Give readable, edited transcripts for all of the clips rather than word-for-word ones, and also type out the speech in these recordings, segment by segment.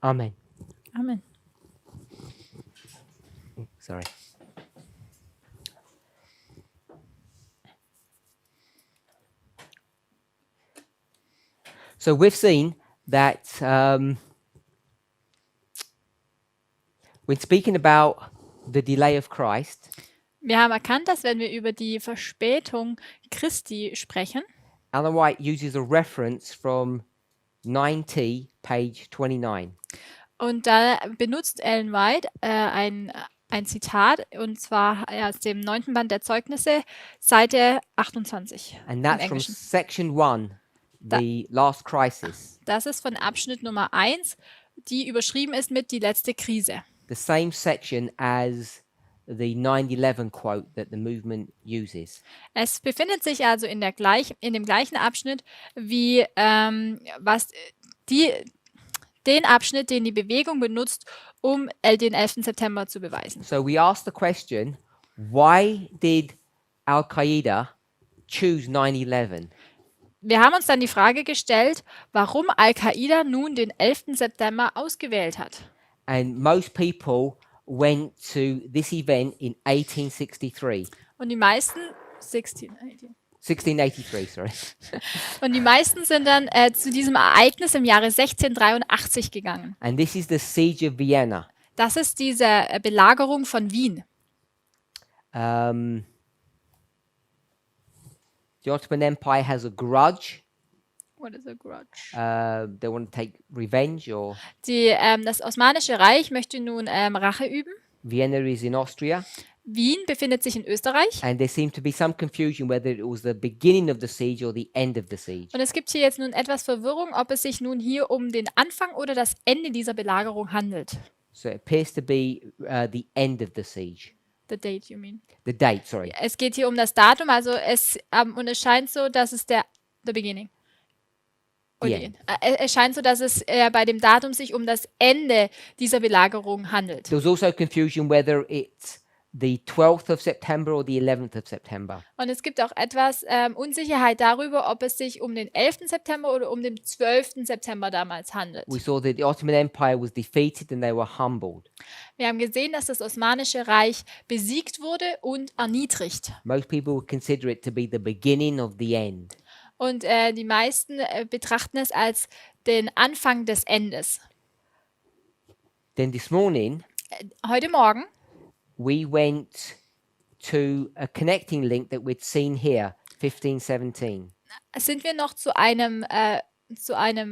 Amen. Amen. Sorry. So we've seen that when speaking about the delay of Christ, Wir haben erkannt, dass wenn wir über die Verspätung Christi sprechen, Ellen White uses a reference from 9T, page 29. und da benutzt Ellen White ein Zitat, und zwar aus dem 9. Band der Zeugnisse, Seite 28 And im that's from Englischen. section 1, the last crisis. Das ist von Abschnitt Nummer 1, die überschrieben ist mit die letzte Krise. The same section as the 9/11 quote that the movement uses. Es befindet sich also in dem gleichen Abschnitt wie den Abschnitt, den die Bewegung benutzt, um den 11. September zu beweisen. So we asked the question, why did Al-Qaeda choose 9/11? Wir haben uns dann die Frage gestellt, warum Al-Qaida nun den 11. September ausgewählt hat. And most people went to this event in 1863. Und die meisten 1683, sorry. Und die meisten sind dann zu diesem Ereignis im Jahre 1683 gegangen. And this is the siege of Vienna. Das ist diese Belagerung von Wien. The Ottoman Empire has a grudge. What is a grudge? They want to take revenge, or Das Osmanische Reich möchte nun Rache üben. Vienna is in Austria. Wien befindet sich in Österreich. And there seemed to be some confusion whether it was the beginning of the siege or the end of the siege. Und es gibt hier jetzt nun etwas Verwirrung, ob es sich nun hier um den Anfang oder das Ende dieser Belagerung handelt. So it appears to be the end of the siege. The date, you mean? The date, sorry. Es geht hier um das Datum, also und es scheint so, dass es the beginning. The Okay. Es scheint so, dass es bei dem Datum sich um das Ende dieser Belagerung handelt. There was also confusion whether it's the 12th of September or the 11th of September. Und es gibt auch etwas Unsicherheit darüber, ob es sich um den 11. September oder um den 12. September damals handelt. We saw that the Ottoman Empire was defeated and they were humbled. Wir haben gesehen, dass das Osmanische Reich besiegt wurde und erniedrigt. Most people would consider it to be the beginning of the end. Und die meisten betrachten es als den Anfang des Endes. Then this morning, Heute Morgen we went to a connecting link that we'd seen here, 1517. sind wir noch zu einem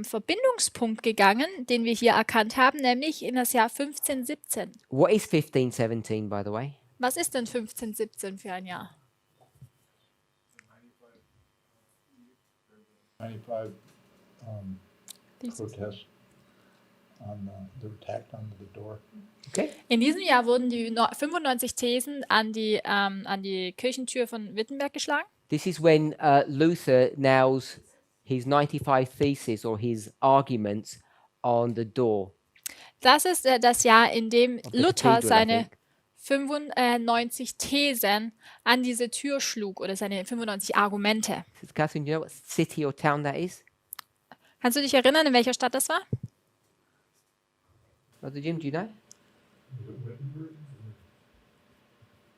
Verbindungspunkt gegangen, den wir hier erkannt haben, nämlich in das Jahr 1517. What is 1517, by the way? Was ist denn 1517 für ein Jahr? 95 protests on they were tacked onto the door. Okay. In diesem Jahr wurden die 95 Thesen an die Kirchentür von Wittenberg geschlagen. This is when Luther nails his 95 theses or his arguments on the door. Das ist das Jahr, in dem Of the Luther cathedral, I seine think. 95 Thesen an diese Tür schlug oder seine 95 Argumente. Catherine, do you know what city or town that is? Kannst du dich erinnern, in welcher Stadt das war? Brother Jim, do you know?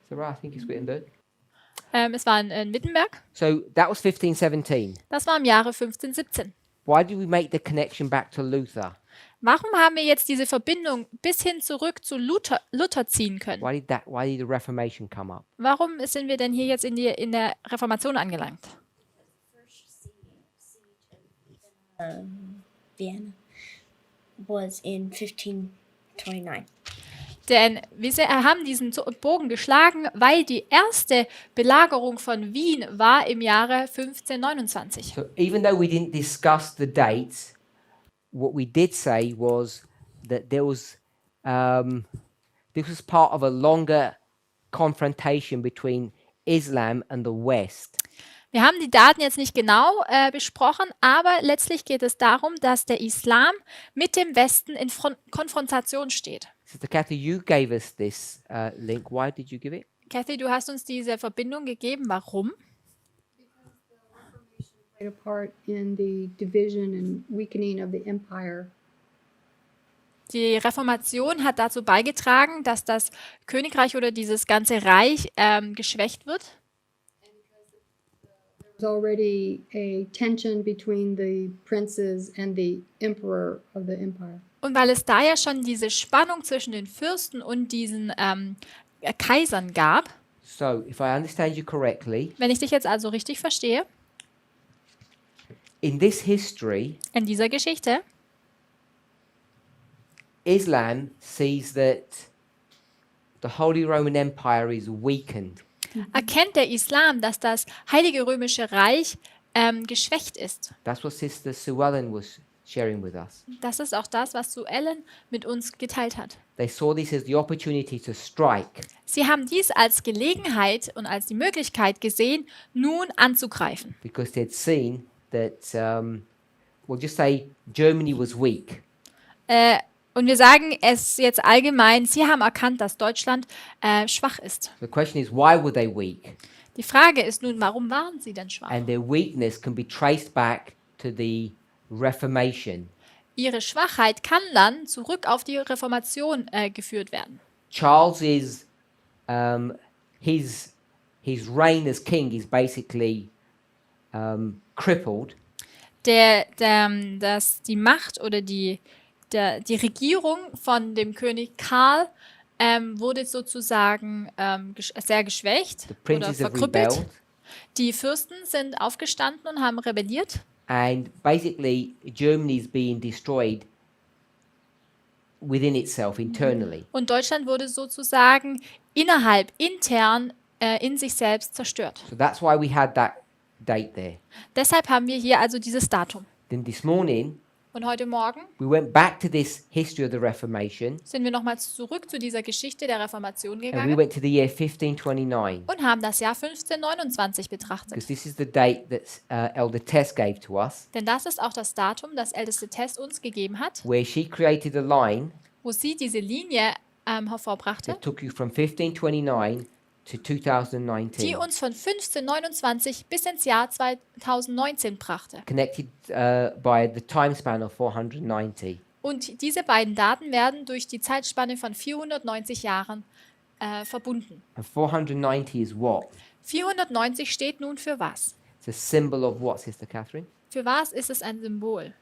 So right, I think it's Wittenberg. Es war in Wittenberg. So that was 1517. Das war im Jahre 1517. Why did we make the connection back to Luther? Warum haben wir jetzt diese Verbindung bis hin zurück zu Luther ziehen können? Why did the Reformation come up? Warum sind wir denn hier jetzt in der Reformation angelangt? Vienna was in 1529. Denn wir haben diesen Bogen geschlagen, weil die erste Belagerung von Wien war im Jahre 1529. So even though we didn't discuss the dates, what we did say was that this was part of a longer confrontation between Islam and the West. Wir haben die Daten jetzt nicht genau besprochen, aber letztlich geht es darum, dass der Islam mit dem Westen in Konfrontation steht. Sister Kathy, you gave us this link. Why did you give it? Kathy, du hast uns diese Verbindung gegeben. Warum? Played a part in the division and weakening of the empire Die Reformation hat dazu beigetragen, dass das Königreich oder dieses ganze Reich geschwächt wird. There's already a tension between the princes and the emperor of the empire. Und weil es da ja schon diese Spannung zwischen den Fürsten und diesen Kaisern gab, So, if I understand you correctly, wenn ich dich jetzt also richtig verstehe, in this history, in dieser Geschichte Islam sees that the Holy Roman Empire is weakened. erkennt der Islam, dass das Heilige Römische Reich geschwächt ist. That's what Sister Sue Ellen was sharing with us. Das ist auch das, was Sue Ellen mit uns geteilt hat. They saw this as the opportunity to strike. Sie haben dies als Gelegenheit und als die Möglichkeit gesehen, nun anzugreifen. Because they'd seen that, we'll just say Germany was weak. Und wir sagen es jetzt allgemein, sie haben erkannt, dass Deutschland schwach ist. The question is, why were they weak? Die Frage ist nun, warum waren sie denn schwach? And their weakness can be traced back to the Reformation. Ihre Schwachheit kann dann zurück auf die Reformation geführt werden. Charles is, his reign as king is basically crippled. Dass die Macht oder die Regierung von dem König Karl wurde sozusagen sehr geschwächt The oder princes have verkrüppelt. rebelled. Die Fürsten sind aufgestanden und haben rebelliert. And basically, Germany is being destroyed within itself, internally. Und Deutschland wurde sozusagen intern in sich selbst zerstört. So that's why we had that date there. Deshalb haben wir hier also dieses Datum. Then this morning, Und heute Morgen we went back to this history of the Reformation, sind wir nochmals zurück zu dieser Geschichte der Reformation and we gegangen went to the year 1529, und haben das Jahr 1529 betrachtet. because this is the date that Elder Tess gave to us, Denn das ist auch das Datum, das älteste Tess uns gegeben hat, where she created a line wo sie diese Linie hervorbrachte, that took you from 1529 to 2019, die uns von 1529 bis ins Jahr 2019 brachte. connected by the time span of 490. Und diese beiden Daten werden durch die Zeitspanne von 490 Jahren verbunden. And 490 is what? 490 steht nun für was? It's a symbol of what, Sister Catherine? Für was ist es ein Symbol?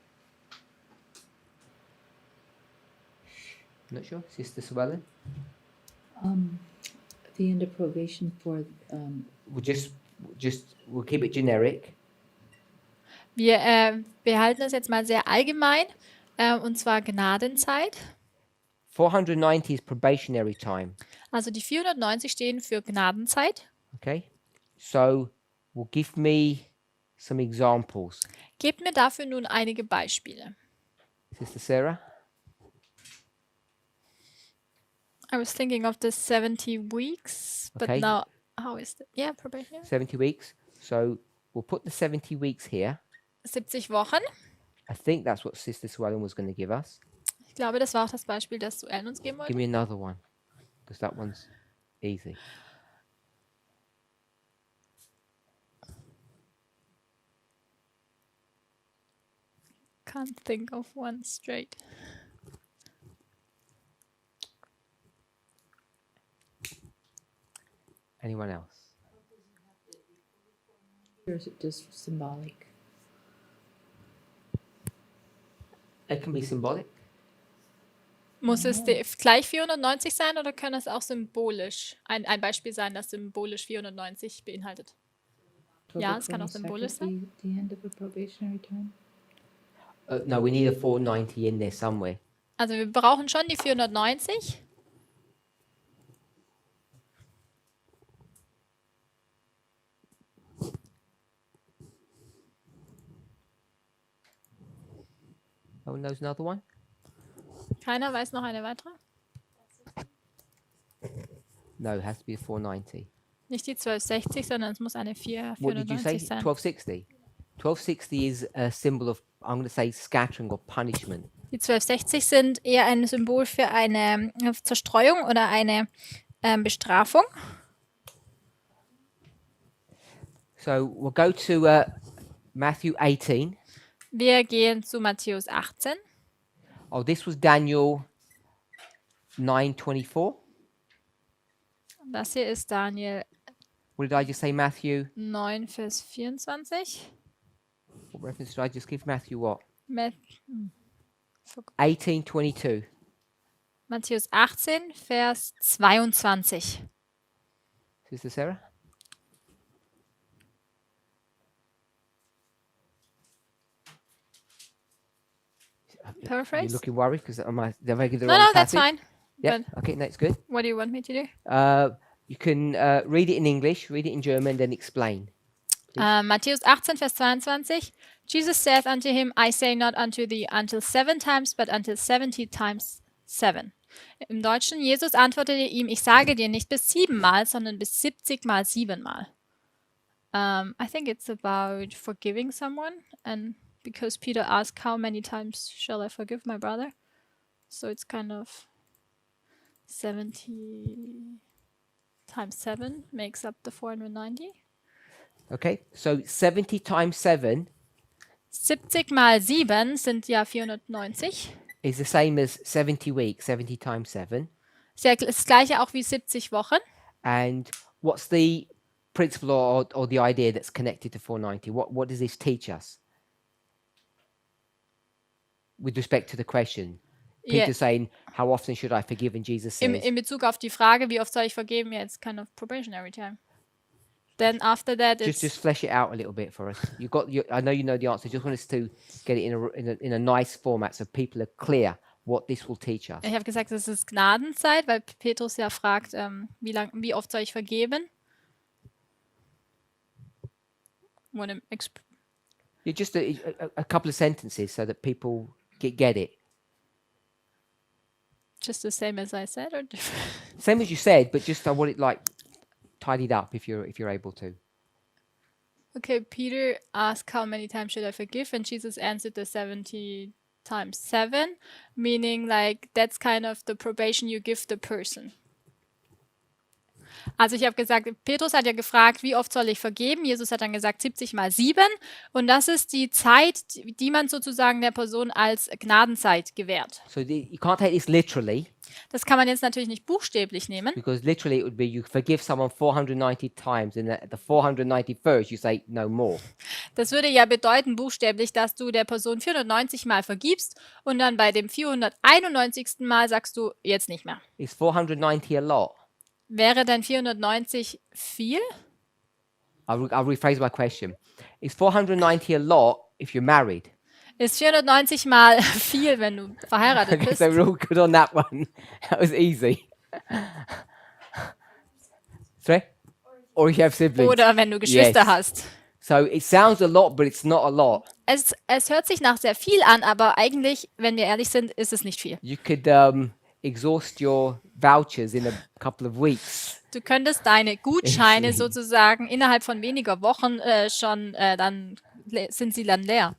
Not sure, Sister Swellen? The end of probation for We'll keep it generic. Wir behalten das jetzt mal sehr allgemein, und zwar Gnadenzeit. 490 is probationary time. Also die 490 stehen für Gnadenzeit. Okay, so well, give me some examples, Gebt mir dafür nun einige Beispiele. Sister Sarah. I was thinking of the 70 weeks, but Okay. now how is it? Yeah, probation. 70 weeks. So we'll put the 70 weeks here. 70 Wochen. I think that's what Sister Swellen was going to give us. Ich glaube, das war auch das Beispiel, das Suellen uns geben Give wollte. me another one, because that one's easy. Can't think of one straight. Anyone else? or is it just symbolic? It can be symbolic. Muss es gleich 490 sein oder kann es auch symbolisch ein Beispiel sein, das symbolisch 490 beinhaltet? Ja, es kann auch symbolisch sein. The end of a probationary time? No, we need a 490 in there somewhere. Also wir brauchen schon die 490. No one knows another one? Keiner weiß noch eine weitere? No, it has to be a 490. Nicht die 1260, sondern es muss eine What did you say? 490 sein. 1260? 1260 is a symbol of, I'm going to say, scattering or punishment. Die 1260 sind eher ein Symbol für eine Zerstreuung oder eine Bestrafung. So we'll go to Matthew 18. Wir gehen zu Matthäus 18. Oh, this was Daniel 9:24. Das hier ist Daniel What did I just say, Matthew? 9, Vers 24. What reference did I just give? Matthew what? Matt- 18:22. Matthäus 18, Vers 22. Sister Sarah? You're Paraphrase? looking worried because did I give the No, wrong no, that's passage? fine. Yeah. But Okay, that's good. what do you want me to do? You can read it in English, read it in German, then explain. Matthäus 18, Vers 22. Jesus saith unto him, I say not unto thee until 7 times, but until 70 times 7. Im Deutschen, Jesus antwortete ihm, ich sage dir nicht bis 7-mal, sondern bis 70-mal 7-mal. I think it's about forgiving someone, and because Peter asked, how many times shall I forgive my brother? So it's kind of 70 times 7 makes up the 490. Okay, so 70 times 7 70 mal 7 sind ja 490. is the same as 70 weeks, 70 times 7. Ist ja das gleiche auch wie 70 Wochen. And what's the principle or the idea that's connected to 490? What does this teach us? With respect to the question. Ja, Peter saying, how often should I forgive? And Jesus says, in Bezug auf die Frage, wie oft soll ich vergeben, yeah, it's kind of probationary time. Then after that, it's just flesh it out a little bit for us. I know you know the answer. Just want us to get it in a nice format so people are clear what this will teach us. ich habe gesagt, es ist Gnadenzeit, weil Petrus ja fragt, wie oft soll ich vergeben? Wanna Yeah, just a couple of sentences so that people get it. just the same as I said, or different? Same as you said, but just I want it like tidied up if you're able to. Okay, Peter asked, how many times should I forgive? And Jesus answered the 70 times 7, meaning like that's kind of the probation you give the person. Also ich habe gesagt, Petrus hat ja gefragt, wie oft soll ich vergeben? Jesus hat dann gesagt 70 mal 7 und das ist die Zeit, die man sozusagen der Person als Gnadenzeit gewährt. So you can't take this literally Das kann man jetzt natürlich nicht buchstäblich nehmen, because literally it would be you forgive someone 490 times and at the 491st you say no more. das würde ja bedeuten buchstäblich, dass du der Person 490 Mal vergibst und dann bei dem 491. Mal sagst du jetzt nicht mehr. Is 490 a lot? Wäre dann 490 viel? I'll rephrase my question. Is 490 a lot if you're married? Ist 490 Mal viel, wenn du verheiratet Okay, bist? so we're all good on that one. That was easy. Sorry? Or if you have siblings. Oder wenn du Geschwister Yes. hast. So it sounds a lot, but it's not a lot. Es hört sich nach sehr viel an, aber eigentlich, wenn wir ehrlich sind, ist es nicht viel. You could exhaust your vouchers in a couple of weeks. Du könntest deine Gutscheine sozusagen innerhalb von weniger Wochen sind sie dann leer.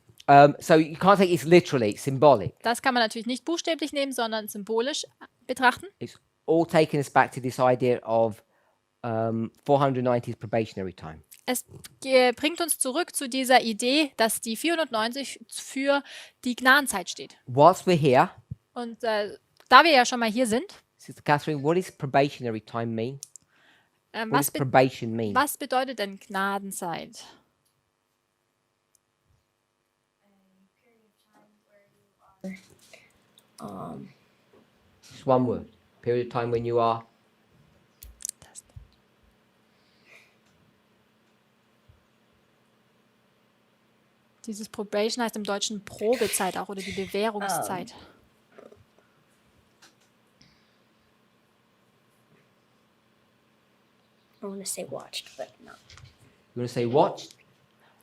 So you can't take it literally, it's symbolic. Das kann man natürlich nicht buchstäblich nehmen, sondern symbolisch betrachten. It's all taking us back to this idea of 490 is probationary time. Es bringt uns zurück zu dieser Idee, dass die 490 für die Gnadenzeit steht. Whilst we're here, Und da wir ja schon mal hier sind, Sister Catherine, what does probationary time mean? What does probation mean? was bedeutet denn Gnadenzeit? Just one word. Period of time when you are. Dieses Probation heißt im Deutschen Probezeit auch oder die Bewährungszeit. I want to say watched, but no. You want to say watched?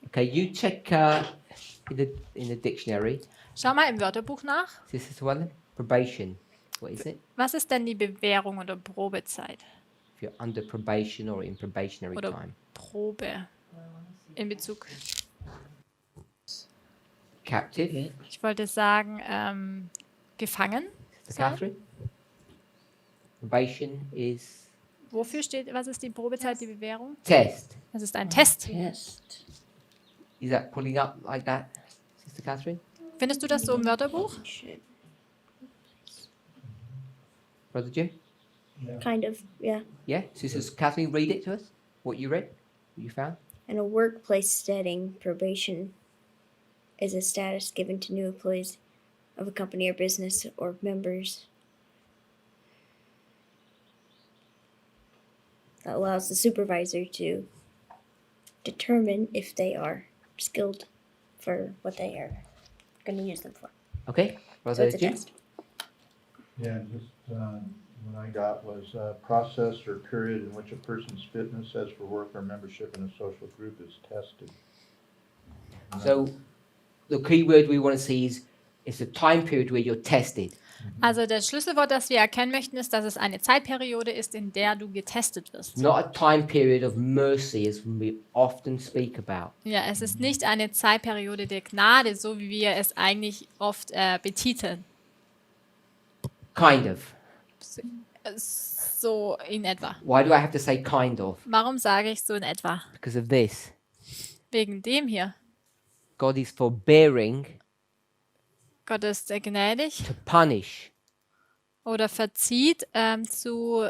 Okay, you check in the dictionary. Schau mal im Wörterbuch nach. Sister Swellen, probation. What is it? Was ist denn die Bewährung oder Probezeit? If you're under probation or in probationary Oder time. Probe in Bezug. Captive. Ich wollte sagen, gefangen. Sister Catherine. Probation is Wofür steht, was ist die Probezeit, die Bewährung? test. Das ist ein Test. Test. Is that pulling up like that, Sister Catherine? Findest du das so im Wörterbuch? Brother Jim? Yeah. Kind of, yeah. Yeah? Sisters Kathleen, read it to us. What you read? What you found? In a workplace setting, probation is a status given to new employees of a company or business or members that allows the supervisor to determine if they are skilled for what they are going to use them for. Okay. So Brother it's a Jim? test. Yeah, just, what I got was, process or period in which a person's fitness as for work or membership in a social group is tested. So the key word we want to see is it's a time period where you're tested. Also das Schlüsselwort, das wir erkennen möchten, ist, dass es eine Zeitperiode ist, in der du getestet wirst. Not a time period of mercy as we often speak about. Ja, es ist nicht eine Zeitperiode der Gnade, so wie wir es eigentlich oft betiteln. Kind of. So in etwa. Why do I have to say kind of? Warum sage ich so in etwa? Because of this. Wegen dem hier. God is forbearing Gott ist gnädig to punish. oder verzieht zu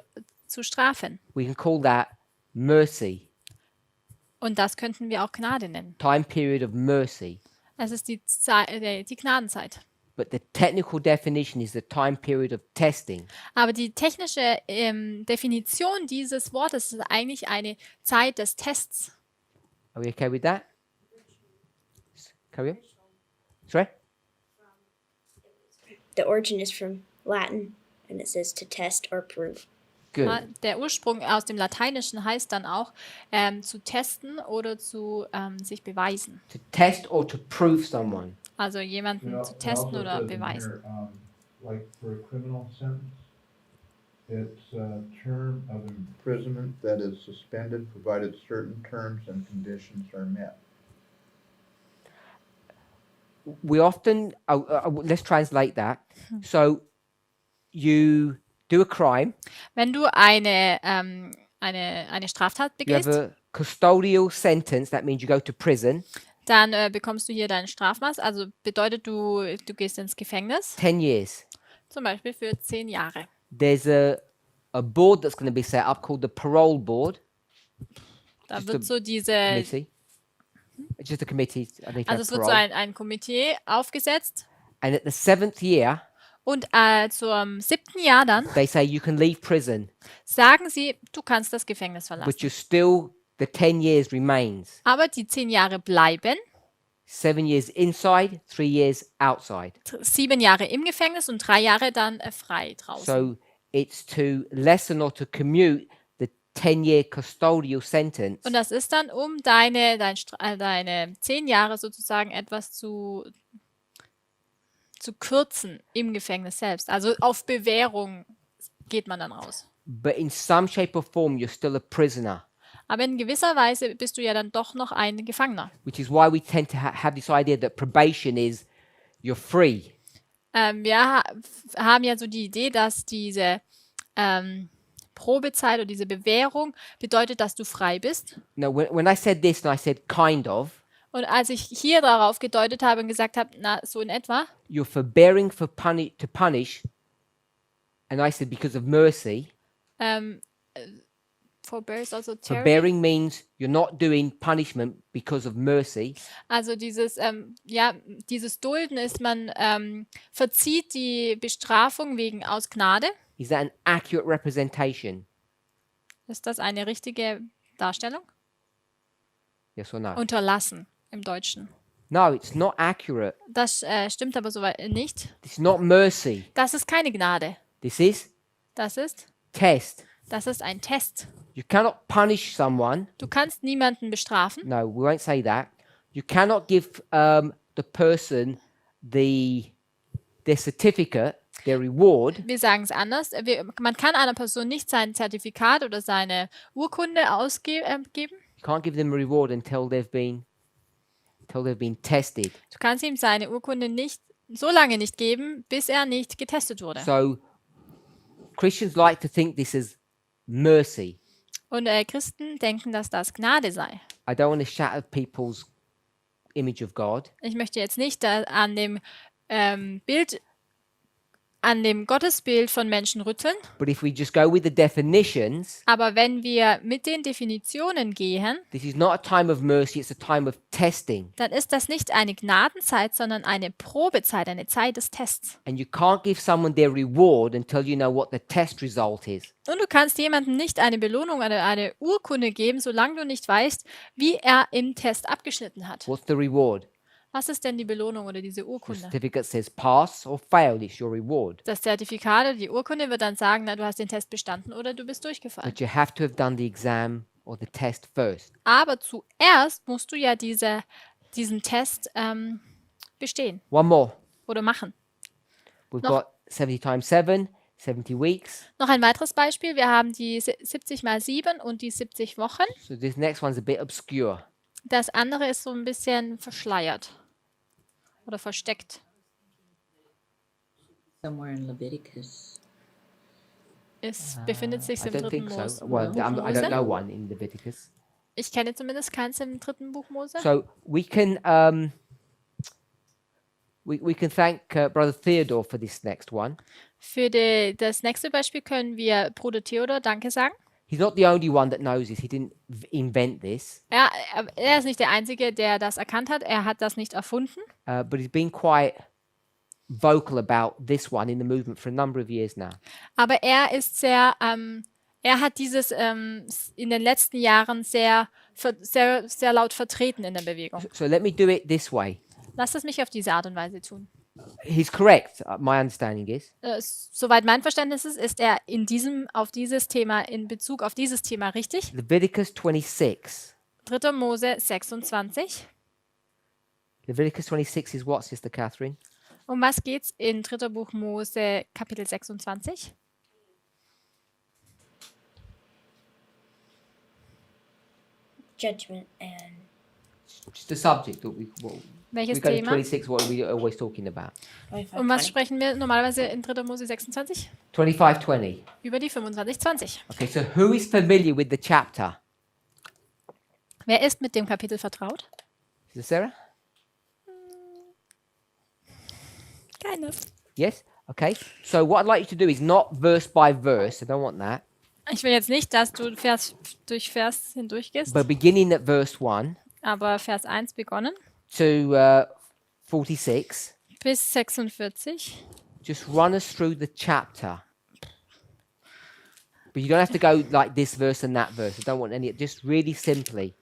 strafen. We can call that mercy. Und das könnten wir auch Gnade nennen. Time period of mercy. Es ist die Gnadenzeit. But the technical definition is the time period of testing. Aber die technische Definition dieses Wortes ist eigentlich eine Zeit des Tests. Are we okay with that? Carry on. Sorry? The origin is from Latin and it says to test or prove. Good. Der Ursprung aus dem Lateinischen heißt dann auch zu testen oder zu sich beweisen. To test or to prove someone. Also jemanden zu testen oder beweisen. Like for a criminal sentence, it's a term of imprisonment that is suspended provided certain terms and conditions are met. We often, let's translate that. So you do a crime, Wenn du eine Straftat you have begehst, a custodial sentence, that means you go to prison, dann bekommst du hier dein Strafmaß. Also bedeutet du gehst ins Gefängnis, 10 years. zum Beispiel für 10 Jahre. There's a board that's going to be set up called the parole board. Da Just wird a so diese, Committee. It's just a committee. I think to also have es wird so parole. ein Komitee aufgesetzt And at the 7th year, und zum 7. Jahr dann they say you can leave prison, sagen sie, du kannst das Gefängnis but verlassen. you're still, the 10 years remains. Aber die 10 Jahre bleiben, 7 years inside, 3 years outside. 7 Jahre im Gefängnis und 3 Jahre dann frei draußen. So it's to lessen or to commute the 10-year custodial sentence Und das ist dann, um deine 10 Jahre sozusagen etwas zu kürzen im Gefängnis selbst. Also auf Bewährung geht man dann raus. but in some shape or form you're still a prisoner, Aber in gewisser Weise bist du ja dann doch noch ein Gefangener. which is why we tend to have this idea that probation is you're free. Wir haben ja so die Idee, dass diese Probezeit oder diese Bewährung bedeutet, dass du frei bist. No, when I said this and I said kind of, Und als ich hier darauf gedeutet habe und gesagt habe, na, so in etwa, you're forbearing to punish, and I said because of mercy, forbears also tyranny. forbearing means you're not doing punishment because of mercy. Also dieses Dulden ist, man verzieht die Bestrafung aus Gnade. Is that an accurate representation? Ist das eine richtige Darstellung? Yes or no? Unterlassen im Deutschen. No, it's not accurate. Das stimmt aber soweit nicht. It's not mercy. Das ist keine Gnade. This is Das ist test. ein Test. You cannot punish someone. Du kannst niemanden bestrafen. No, we won't say that. You cannot give the person their certificate, their reward, Wir sagen es anders. Man kann einer Person nicht sein Zertifikat oder seine Urkunde geben. you can't give them a reward until they've been tested. Du kannst ihm seine Urkunde nicht so lange nicht geben, bis er nicht getestet wurde. So Christians like to think this is mercy. Und Christen denken, dass das Gnade sei. I don't want to shatter people's image of God, Ich möchte jetzt nicht an dem Bild an dem Gottesbild von Menschen rütteln. But if we just go with the definitions, Aber wenn wir mit den Definitionen gehen, this is not a time of mercy, it's a time of testing. dann ist das nicht eine Gnadenzeit, sondern eine Probezeit, eine Zeit des Tests. And you can't give someone their reward until you know what the test result is. Und du kannst jemandem nicht eine Belohnung, eine Urkunde geben, solange du nicht weißt, wie er im Test abgeschnitten hat. What's the reward? Was ist denn die Belohnung oder diese The Urkunde? certificate says pass or fail, it's your reward. Das Zertifikat oder die Urkunde wird dann sagen, na, du hast den Test bestanden oder du bist durchgefallen. But you have to have done the exam or the test first. Aber zuerst musst du ja diesen Test bestehen One more. oder machen. We've Noch- got 70 times 7, 70 weeks. Noch ein weiteres Beispiel. Wir haben die 70 mal 7 und die 70 Wochen. So this next one's a bit obscure. Das andere ist so ein bisschen verschleiert oder versteckt. Somewhere in Leviticus. Es befindet sich I im don't dritten think Mose. so. Well, I Mose. don't know one in Leviticus. Ich kenne zumindest keins im dritten Buch Mose. So we can we can thank Brother Theodore for this next one. Für das nächste Beispiel können wir Bruder Theodor Danke sagen. He's not the only one that knows this. He didn't invent this, Er ist nicht der Einzige, der das erkannt hat. Er hat das nicht erfunden. but he's been quite vocal about this one in the movement for a number of years now. Aber er ist sehr, er hat dieses in den letzten Jahren sehr laut vertreten in der Bewegung. So let me do it this way. Lass es mich auf diese Art und Weise tun. He's correct. My understanding is. Soweit mein Verständnis ist er in Bezug auf dieses Thema richtig. Leviticus 26. 3. Mose 26. Leviticus 26 is what, Sister Catherine? Um was geht's in 3. Buch Mose Kapitel 26? Judgment and Just the subject. What we Welches go to Thema? 26. What are we always talking about? Um was sprechen wir normalerweise in 3. Mose 26? 25:20. Über die 25:20. Okay. So who is familiar with the chapter? Wer ist mit dem Kapitel vertraut? Is it Sarah? Keines. Yes. Okay. So what I'd like you to do is not verse by verse. I don't want that. Ich will jetzt nicht, dass du Vers durch Vers hindurchgehst, But beginning at verse 1 aber Vers 1 begonnen to 46. bis 46. Just run us through the chapter. But you don't have to go like this verse and that verse. I don't want any. Just really simply,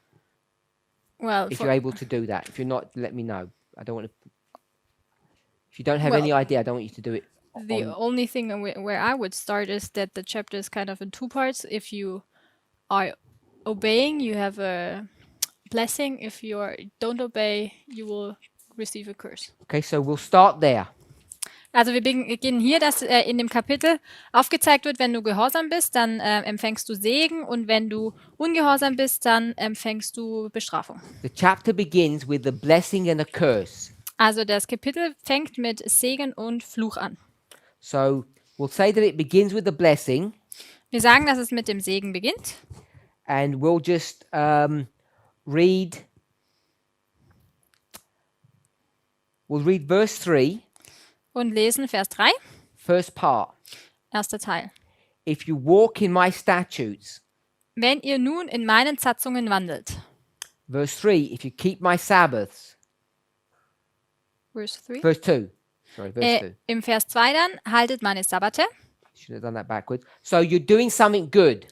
Well, if for- you're able to do that. If you're not, let me know. I don't want to. If you don't have Well, any idea, I don't want you to do it. the on- only thing where I would start is that the chapter is kind of in two parts. If you are obeying, you have a blessing. If you don't obey, you will receive a curse. Okay, so we'll start there. Also wir beginnen hier, dass in dem Kapitel aufgezeigt wird, wenn du gehorsam bist, dann empfängst du Segen und wenn du ungehorsam bist, dann empfängst du Bestrafung. The chapter begins with a blessing and a curse. Also das Kapitel fängt mit Segen und Fluch an. So we'll say that it begins with a blessing, Wir sagen, dass es mit dem Segen beginnt and we'll just read. We'll read verse 3, und lesen Vers 3, first part. erster Teil. If you walk in my statutes, Wenn ihr nun in meinen Satzungen wandelt. verse 3, if you keep my Sabbaths, Verse 3. verse 2, sorry, verse 2. Im Vers 2 dann, haltet meine Sabbate. Should have done that backwards. So you're doing something good,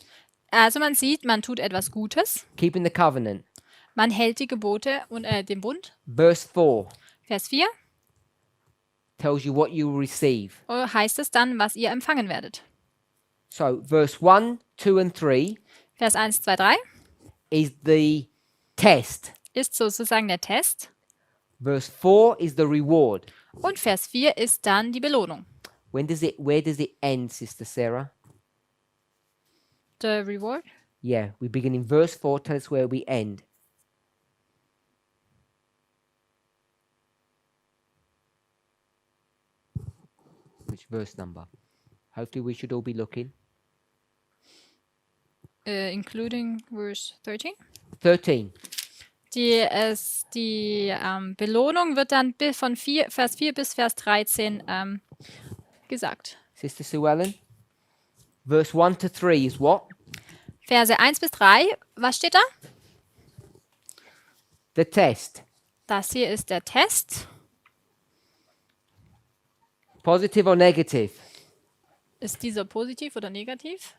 Also man sieht, man tut etwas Gutes. keeping the covenant. Man hält die Gebote und den Bund. Verse 4 Vers 4 tells you what you will receive. heißt es dann, was ihr empfangen werdet. So verse 1, 2, and 3 Vers 1, 2, 3 is the test. ist sozusagen der Test. Verse 4 is the reward. Und Vers 4 ist dann die Belohnung. Where does it end, Sister Sarah? The reward. Yeah, we begin in verse 4. Tell us where we end. Which verse number? Hopefully we should all be looking. Including verse 13. 13. Die Belohnung wird dann von Vers 4 bis Vers 13 gesagt. Sister Sue Ellen? Verse 1 to 3 is what? Verse 1 bis 3, was steht da? The test. Das hier ist der Test. Positive or negative? Ist dieser positiv oder negativ?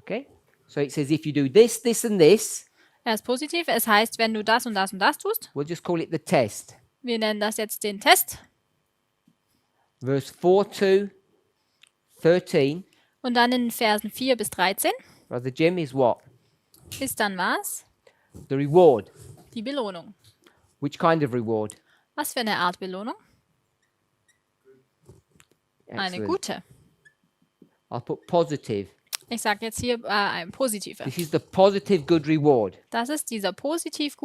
Okay. So it says if you do this, this, and this, Er ist positiv. Es heißt, wenn du das und das und das tust. we'll just call it the test. Wir nennen das jetzt den Test. Verse 4 to 13, Und dann in den Versen 4 bis 13 Brother Jim, is what? ist dann was? The reward. Die Belohnung. Which kind of reward? Was für eine Art Belohnung? Eine Excellent. gute. I'll put positive. Ich sage jetzt hier ein positive. This is the positive good reward. Das ist diese positive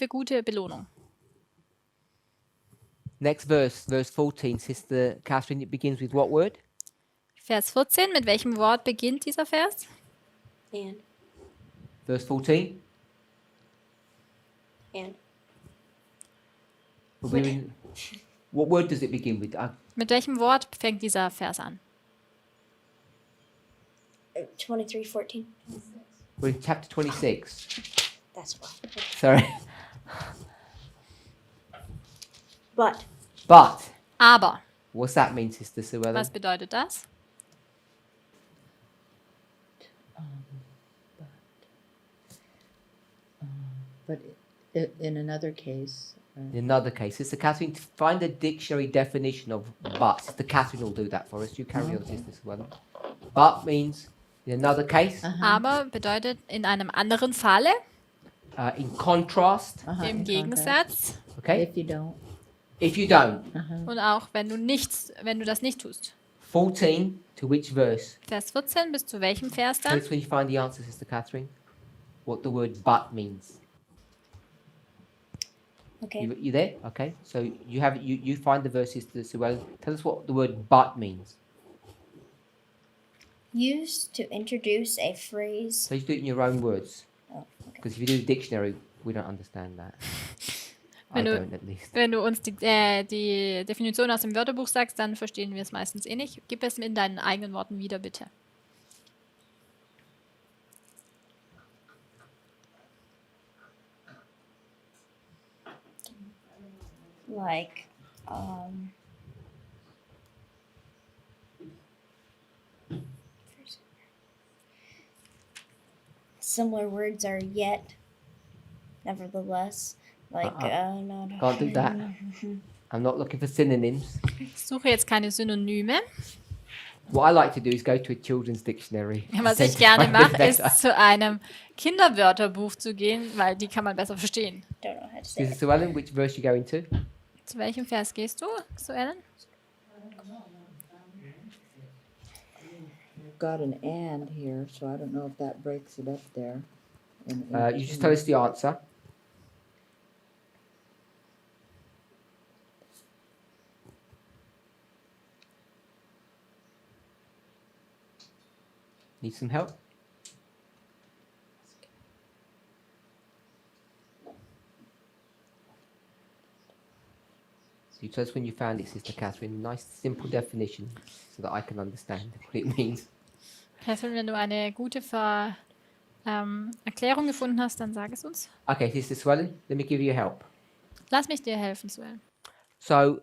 gute Belohnung. Next verse, verse 14, Sister Catherine, it begins with what word? Vers 14, mit welchem Wort beginnt dieser Vers? And. Verse 14? And. We're in- what word does it begin with? Mit welchem Wort fängt dieser Vers an? 23:14. We're in chapter 26. That's why. Sorry. But. But, Aber. what's that mean, Sister Sue Ellen? Was bedeutet das? But in another case, In another case, Sister Catherine, find a dictionary definition of but. Sister Catherine will do that for us. You carry on, Sister Sue Ellen. But means, in another case, Aber bedeutet in einem anderen Falle, in contrast, in im contrast, Gegensatz okay? if you don't, If you don't. und auch wenn du das nicht tust. 14, to which verse? Vers 14 bis zu welchem Vers Tell dann? us when you find the answer, Sister Catherine. What the word but means. Okay. You there? Okay. So you find the verses to Sue Ellen. Tell us what the word but means. Used to introduce a phrase. So you do it in your own words. Oh, okay. Because if you do the dictionary, we don't understand that. I Wenn du- don't at least. Wenn du uns die Definition aus dem Wörterbuch sagst, dann verstehen wir es meistens eh nicht. Gib es in deinen eigenen Worten wieder, bitte. Like, similar words are yet, nevertheless. Like, not. Can't do that. I'm not looking for synonyms. Ich suche jetzt keine Synonyme. What I like to do is go to a children's dictionary. Was and ich gerne find it mache, ist better. zu einem Kinderwörterbuch zu gehen, weil die kann man besser verstehen. Don't know how to say Sister it. Sue Ellen, which verse you going to? Zu welchem Vers gehst du, Ellen? you've got an and here, so I don't know if that breaks it up there. You just tell us the answer. Need some help? So you tell us when you found it, Sister Catherine. Nice, simple definition, so that I can understand what it means. Catherine, wenn du eine gute Erklärung gefunden hast, dann sag es uns. Okay, Sister Swellen, let me give you help. Lass mich dir helfen, Ellen. So,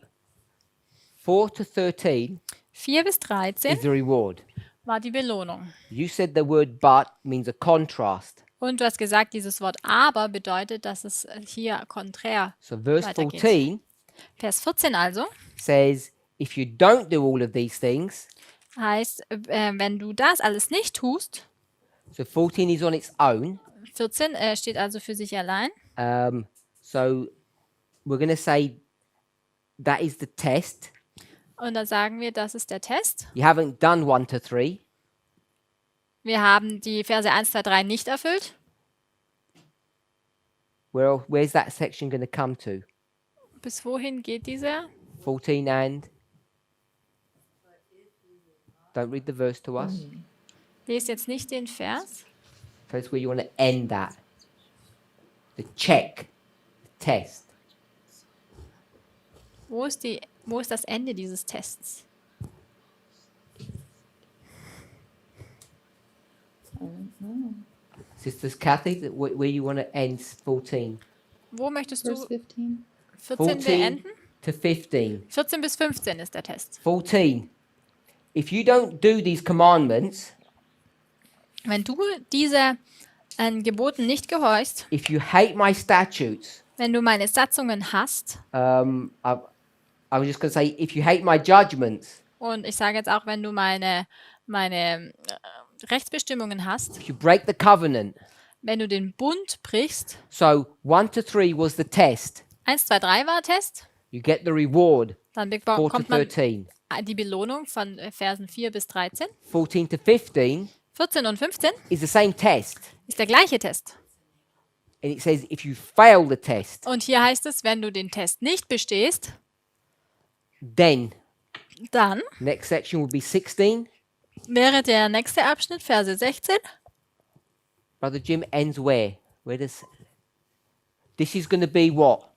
4 to 13 4 bis is 13 the reward. war die Belohnung. You said the word but means a contrast. Und du hast gesagt, dieses Wort aber bedeutet, dass es hier konträr So verse weitergeht. 14 Vers 14 also says, if you don't do all of these things, heißt, wenn du das alles nicht tust, so 14 is on its own. 14 steht also für sich allein. So we're going to say that is the test. Und dann sagen wir, das ist der Test. You haven't done 1 to 3. Wir haben die Verse 1, 2, 3 nicht erfüllt. Where's that section going to come to? Bis wohin geht dieser? 14 and... Don't read the verse to us. Lest jetzt nicht den Vers. That's where you want to end that. The check. The test. Wo ist das Ende dieses Tests? I don't know. Sisters Kathy, where you want to end 14? Wo möchtest Verse du 15. 14 beenden? to 15. 14 bis 15 ist der Test. 14. If you don't do these commandments, Wenn du diese Geboten nicht gehorchst, if you hate my statutes, wenn du meine Satzungen hasst, I was just going to say, if you hate my judgments, und ich sage jetzt auch, wenn du meine Rechtsbestimmungen hast, if you break the covenant. wenn du den Bund brichst, So 1 to 3 was the test. 1, 2, 3 war Test, You get the reward. dann 4 to bekommt man 13. die Belohnung von Versen 4 bis 13. 14 to 15 14 und 15 is the same test. ist der gleiche Test. And it says if you fail the test, Und hier heißt es, wenn du den Test nicht bestehst, then dann next section will be 16. wäre der nächste Abschnitt, Verse 16. Brother Jim ends where? Where does this is going to be what?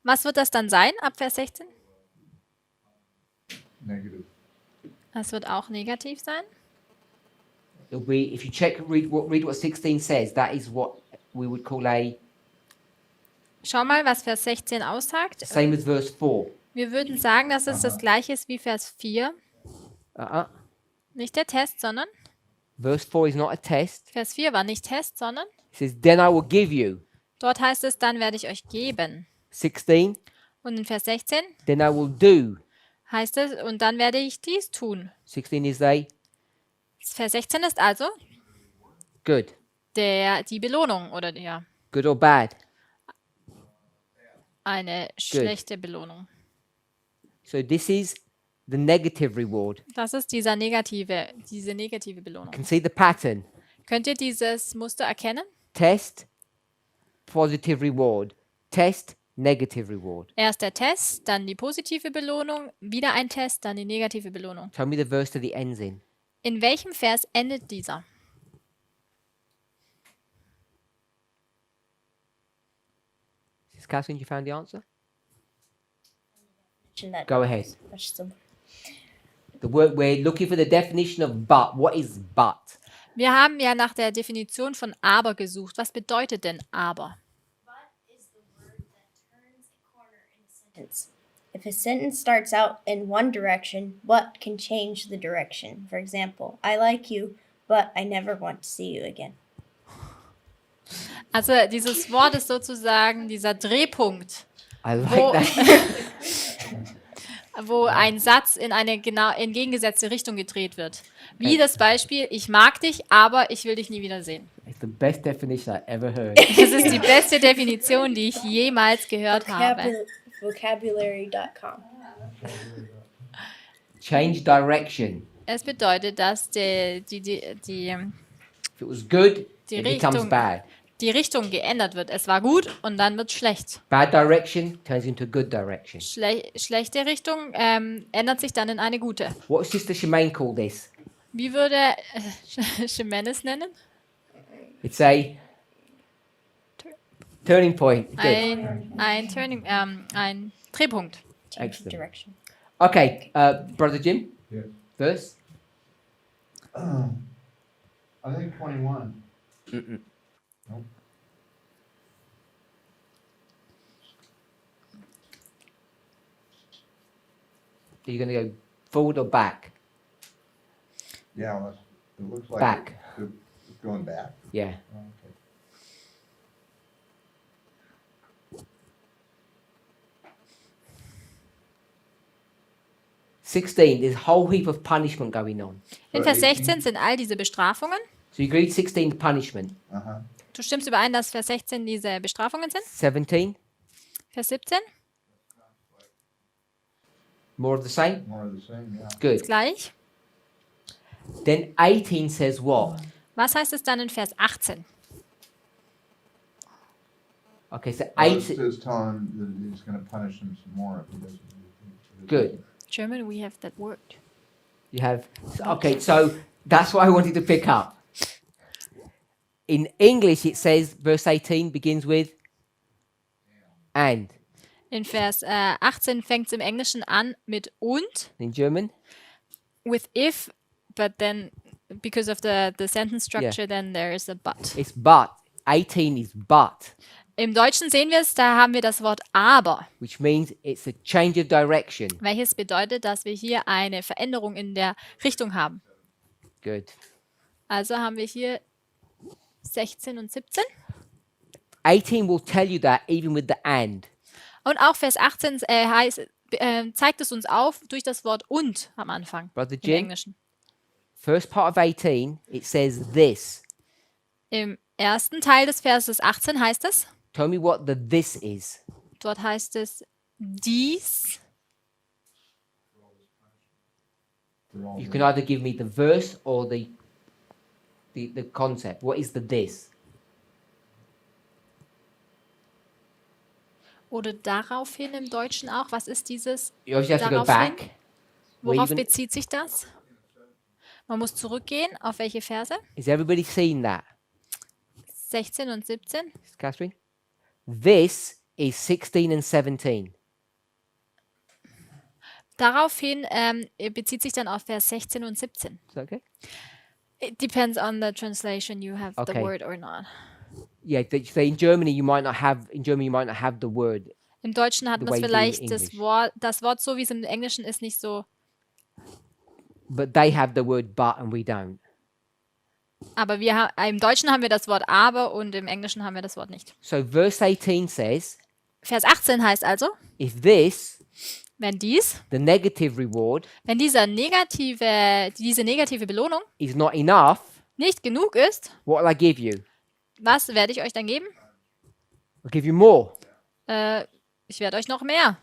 Was wird das dann sein, ab Vers 16? Negative. Das wird auch negativ sein. It'll be if you read what 16 says. That is what we would call a Schau mal, was Vers 16 aussagt. same as verse 4. Wir würden sagen, dass es das gleiche ist wie Vers 4. Nicht der Test, sondern Verse 4 is not a test. Vers 4 war nicht Test, sondern It says then I will give you. dort heißt es, dann werde ich euch geben. 16. Und in Vers 16 Then I will do. heißt es, und dann werde ich dies tun. 16 is a Vers 16 ist also good. die Belohnung oder Good or bad. eine schlechte Belohnung. So this is the negative reward. Das ist diese negative Belohnung. You can see the pattern. Könnt ihr dieses Muster erkennen? Test, positive reward. Test, negative reward. Erst der Test, dann die positive Belohnung, wieder ein Test, dann die negative Belohnung. Tell me the verse that it ends in. In welchem Vers endet dieser? Sister Catherine, you found the answer? That Go ahead. much simple. The word we're looking for the definition of but. What is but? Wir haben ja nach der Definition von aber gesucht. Was bedeutet denn aber? But is the word that turns a corner in a sentence. If a sentence starts out in one direction, but can change the direction. For example, I like you, but I never want to see you again. Also dieses Wort ist sozusagen dieser Drehpunkt, I like Wo- that. wo ein Satz in eine genau entgegengesetzte Richtung gedreht wird. Wie das Beispiel, ich mag dich, aber ich will dich nie wiedersehen. It's the best definition I ever heard. Das ist die beste Definition, die ich jemals gehört habe. Vocabulary.com. Change direction. Es bedeutet, dass If it was good, Die it becomes Richtung- bad. die Richtung geändert wird. Es war gut und dann wird schlecht. Bad direction turns into good direction. Schlechte Richtung ändert sich dann in eine gute. What does Sister Shemaine call this? Wie würde Jimenez nennen? It's a turning point. Good. Ein Drehpunkt. Change the Excellent. direction. Okay, Brother Jim, Yes. verse. I think 21. Mm-mm. Nope. Are you going to go forward or back? Yeah, well, it looks like Back. It's going back. Yeah. Okay. There's a whole heap of punishment going on. In Vers 16 sind all diese Bestrafungen. So you read 16 punishment. Uh-huh. Du stimmst überein, dass Vers 16 diese Bestrafungen sind? 17, Vers 17, more of the same. More of the same, yeah. Good. gleich. Then 18 says what? Was heißt es dann in Vers 18? Okay, so Well, it 18. says tell him that he's going to punish him some more if he doesn't do it. Good. German, we have that word. You have. Okay, so that's what I wanted to pick up. In English, it says verse 18 begins with and. In Vers 18 fängt es im Englischen an mit und, In German? with if, but then because of the sentence structure, then there is a but. It's but. 18 is but, Im Deutschen sehen wir es, da haben wir das Wort aber, which means it's a change of direction. welches bedeutet, dass wir hier eine Veränderung in der Richtung haben. Good. Also haben wir hier 16 und 17. 18 will tell you that even with the and. Und auch Vers 18 zeigt es uns auf durch das Wort und am Anfang Brother im Jim, Englischen. first part of 18, it says this. Im ersten Teil des Verses 18 heißt es, Tell me what the this is. dort heißt es dies. For all You the- can either give me the verse or the concept. What is the this? Oder daraufhin im Deutschen auch. Was ist dieses? You obviously have to go Daraufhin? back. Worauf even- bezieht sich das? Man muss zurückgehen. Auf welche Verse? Is everybody seen that? 16 und 17. Catherine? This is 16 and 17. Daraufhin bezieht sich dann auf Vers 16 und 17. Is that okay? It depends on the translation you have the Okay. word or not. Yeah, so in Germany you might not have the word. Im Deutschen hat The man es way we do vielleicht English. das Wort so wie es im Englischen ist nicht so, But they have the word but and we don't. aber im Deutschen haben wir das Wort aber und im Englischen haben wir das Wort nicht. So verse 18 says, Vers 18 heißt also, if this, wenn dies, the negative reward, wenn diese negative Belohnung is not enough, nicht genug ist, what will I give you? was werde ich euch dann geben? I'll give you more. Ich werde euch noch mehr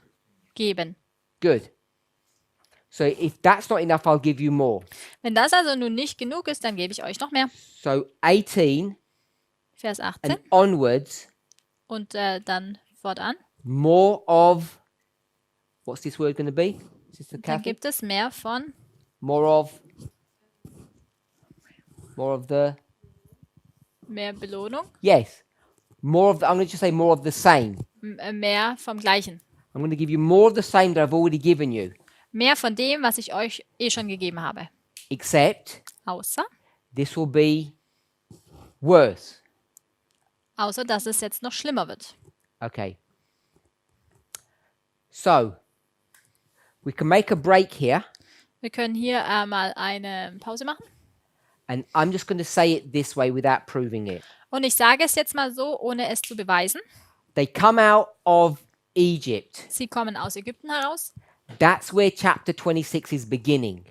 geben. Good. So if that's not enough, I'll give you more. Wenn das also nun nicht genug ist, dann gebe ich euch noch mehr. So 18 Vers 18 and onwards, und dann fortan. more of, what's this word going to be? Sister Dann Catherine? gibt es mehr von More of the, mehr Belohnung, yes. I'm going to just say more of the same. mehr vom Gleichen. I'm going to give you more of the same that I've already given you. Mehr von dem, was ich euch schon gegeben habe. Except Außer, this will be worse. dass es jetzt noch schlimmer wird. Okay. So, we can make a break here, Wir können hier mal eine Pause machen. and I'm just going to say it this way without proving it. Und ich sage es jetzt mal so, ohne es zu beweisen. They come out of Egypt. Sie kommen aus Ägypten heraus. That's where chapter 26 is beginning.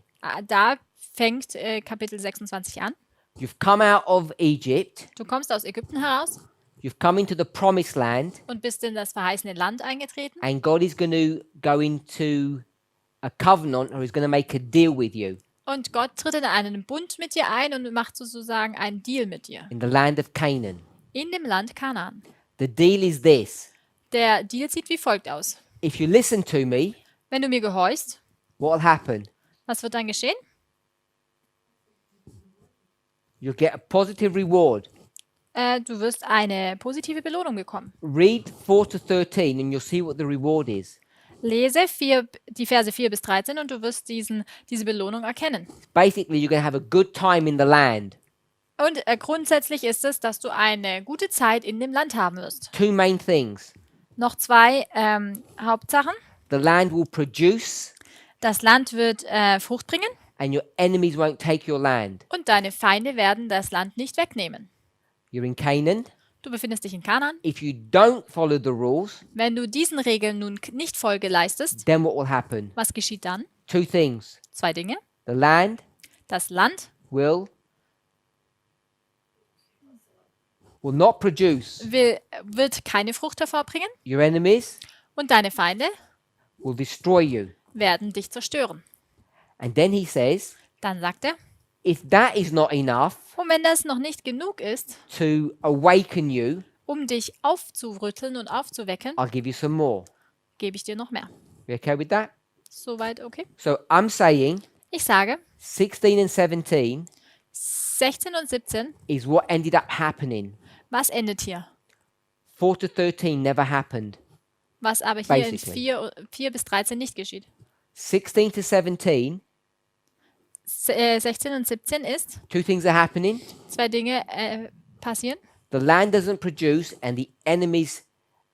Da fängt Kapitel 26 an. You've come out of Egypt. Du kommst aus Ägypten heraus You've come into the promised land, und bist in das verheißene Land eingetreten. and God is going to go into a covenant, or he's going to make a deal with you Und Gott tritt in einen Bund mit dir ein und macht sozusagen einen Deal mit dir. in the land of Canaan. In dem Land Kanaan. The deal is this. Der Deal sieht wie folgt aus. If you listen to me, Wenn du mir gehorchst, what will happen? was wird dann geschehen? You'll get a positive reward. Du wirst eine positive Belohnung bekommen. Read 4 to 13 and you'll see what the reward is. Lese die Verse 4 bis 13 und du wirst diese Belohnung erkennen. Basically, you're going to have a good time in the land. Und grundsätzlich ist es, dass du eine gute Zeit in dem Land haben wirst. Two main things. Noch zwei Hauptsachen. The land will produce Das Land wird Frucht bringen and your enemies won't take your land. und deine Feinde werden das Land nicht wegnehmen. You're in Canaan. Du befindest dich in Kanaan. If you don't follow the rules, Wenn du diesen Regeln nun nicht Folge leistest, then what will happen? was geschieht dann? Two things. Zwei Dinge. The land Das Land will not produce. wird keine Frucht hervorbringen Your enemies und deine Feinde will destroy you. werden dich zerstören. And then he says, Dann sagt er, if that is not enough und wenn das noch nicht genug ist, to awaken you, um dich aufzurütteln und aufzuwecken, I'll give you some more. gebe ich dir noch mehr. You okay with that? Soweit okay? So I'm saying Ich sage, 16 and 17 16 und 17, is what ended up happening. was endet hier? 4 to 13 never happened. was aber hier in Basically. 4 bis 13 nicht geschieht. 16 to 17, 16 und 17 ist, 2 things are happening. 2 Dinge passieren. The land doesn't produce and the enemies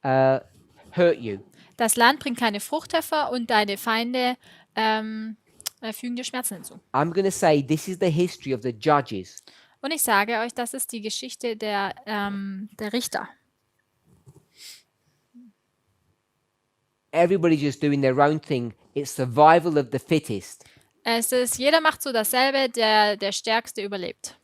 hurt you. Das Land bringt keine Frucht hervor und deine Feinde fügen dir Schmerzen hinzu. I'm going to say this is the history of the judges. Und ich sage euch, das ist die Geschichte der Richter. Everybody's just doing their own thing. It's survival of the fittest. Es ist, jeder macht so dasselbe, der Stärkste überlebt.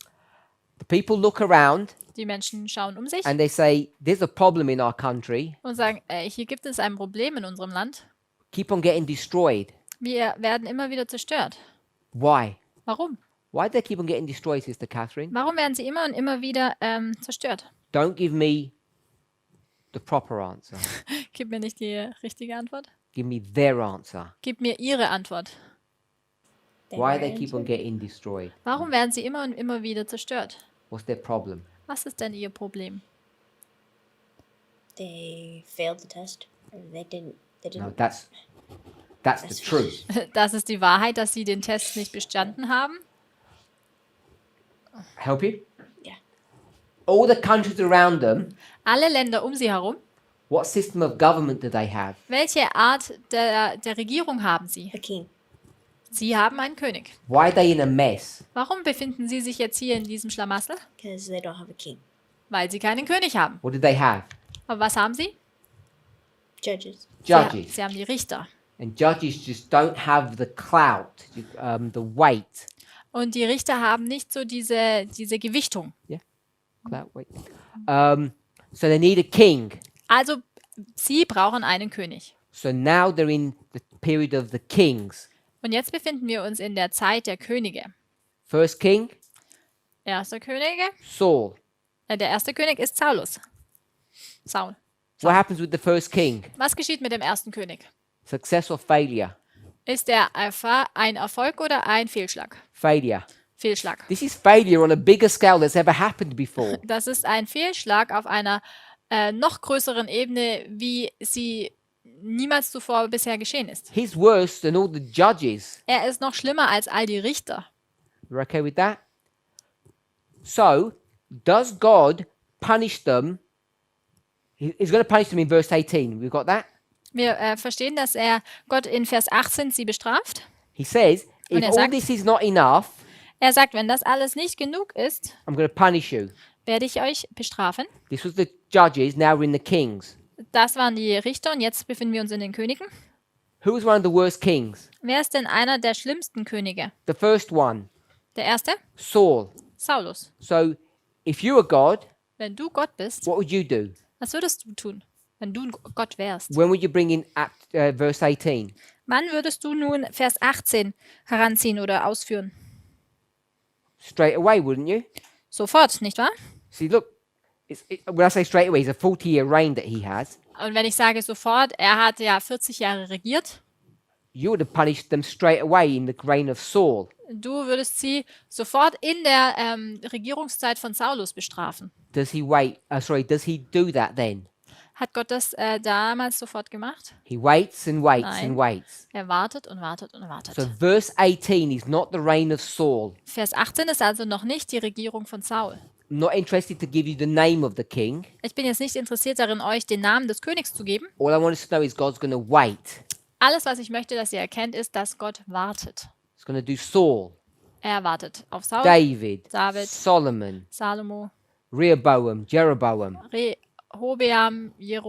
The people look around Die Menschen schauen um sich and they say, there's a problem in our country. und sagen, hier gibt es ein Problem in unserem Land. Keep on getting destroyed. Wir werden immer wieder zerstört. Why? Warum? Why do they keep on getting destroyed, Sister Catherine? Warum werden sie immer und immer wieder zerstört? Don't give me the proper answer. Gib mir nicht die richtige Antwort. Give me their answer. Gib mir ihre Antwort. Why they keep on getting destroyed? Warum werden sie immer und immer wieder zerstört? What's their problem? Was ist denn ihr Problem? They failed the test. Or they didn't. They No, didn't. that's the truth. Das ist die Wahrheit, dass sie den Test nicht bestanden haben. Help you? Yeah. All the countries around them, Alle Länder um sie herum, what system of government do they have? welche Art der Regierung haben sie? A king. Sie haben einen König. Why are they in a mess? Warum befinden sie sich jetzt hier in diesem Schlamassel? Because they don't have a king. Weil sie keinen König haben. What do they have? Aber was haben sie? Judges. Judges. Sie haben die Richter. And judges just don't have the clout, the weight. Und die Richter haben nicht so diese Gewichtung. Clout, weight. So they need a king. Also, sie brauchen einen König. So now they're in the period of the kings. Und jetzt befinden wir uns in der Zeit der Könige. First king, Erster Könige, Saul. der erste König ist Saulus. Saul. What happens with the first king? Was geschieht mit dem ersten König? Success or failure? Ist er ein Erfolg oder ein Fehlschlag? Failure. Fehlschlag. This is failure on a bigger scale that's ever happened before. Das ist ein Fehlschlag auf einer noch größeren Ebene, wie sie niemals zuvor bisher geschehen ist. He's worse than all the judges. Er ist noch schlimmer als all die Richter. You're okay with that? So, does God punish them? He's going to punish them in verse 18. We've got that? Wir verstehen, dass Gott in Vers 18 sie bestraft. He says, Und if er all sagt- this is not enough, Er sagt, wenn das alles nicht genug ist, I'm going to punish you. werde ich euch bestrafen. This was the judges, now we're in the kings. Das waren die Richter und jetzt befinden wir uns in den Königen. Who was one of the worst kings? Wer ist denn einer der schlimmsten Könige? The first one, Der erste? Saul. Saulus. So, if you were God, Wenn du Gott bist, what would you do? was würdest du tun, wenn du Gott wärst? When would you bring in verse 18? Wann würdest du nun Vers 18 heranziehen oder ausführen? Straight away, wouldn't you? Sofort, nicht wahr? See, look, when I say straight away, it's a 40-year reign that he has. Und wenn ich sage sofort, er hat ja 40 Jahre regiert, You would have punished them straight away in the reign of Saul. du würdest sie sofort in der Regierungszeit von Saulus bestrafen. Does he do that then? Hat Gott das damals sofort gemacht? He waits and waits Nein. and waits. Er wartet und wartet und wartet. So verse 18 is not the reign of Saul. Vers 18 ist also noch nicht die Regierung von Saul. I'm not interested to give you the name of the king. Ich bin jetzt nicht interessiert darin, euch den Namen des Königs zu geben. All I want us to know is God's going to wait. Alles, was ich möchte, dass ihr erkennt, ist, dass Gott wartet. He's going to do Saul, Er wartet auf Saul, David, David. Solomon, Salomo, Rehoboam, Jeroboam. Rehobeam, Yeah,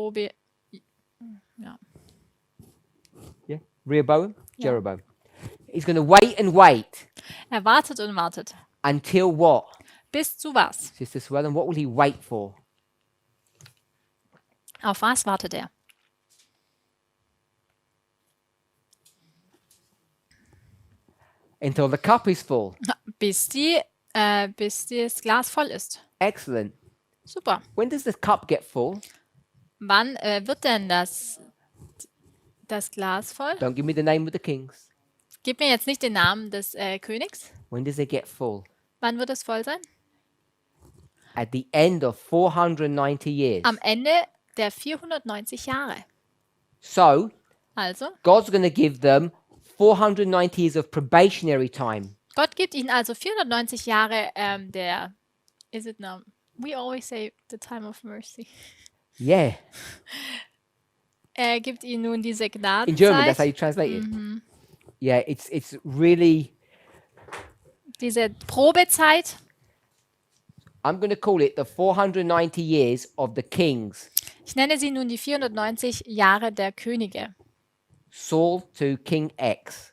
Rehoboam, Yeah. Jeroboam. He's going to wait and wait Er wartet und wartet. until what? Bis zu was? Sister Swellen, what will he wait for? Auf was wartet er? Until the cup is full. Bis das Glas voll ist. Excellent. Super. When does the cup get full? Wann wird denn das Glas voll? Don't give me the name of the kings. Gib mir jetzt nicht den Namen des Königs. When does it get full? Wann wird es voll sein? At the end of 490 years. Am Ende der 490 Jahre. So, Also, God's going to give them 490 years of probationary time. Gott gibt ihnen also 490 Jahre is it now? We always say the time of mercy. Yeah. Er gibt ihnen nun diese In German, that's how you Gnadenzeit, translate it. Yeah, it's really, diese Probezeit. I'm going to call it the 490 years of the kings. Ich nenne sie nun die 490 Jahre der Könige. Saul to King X.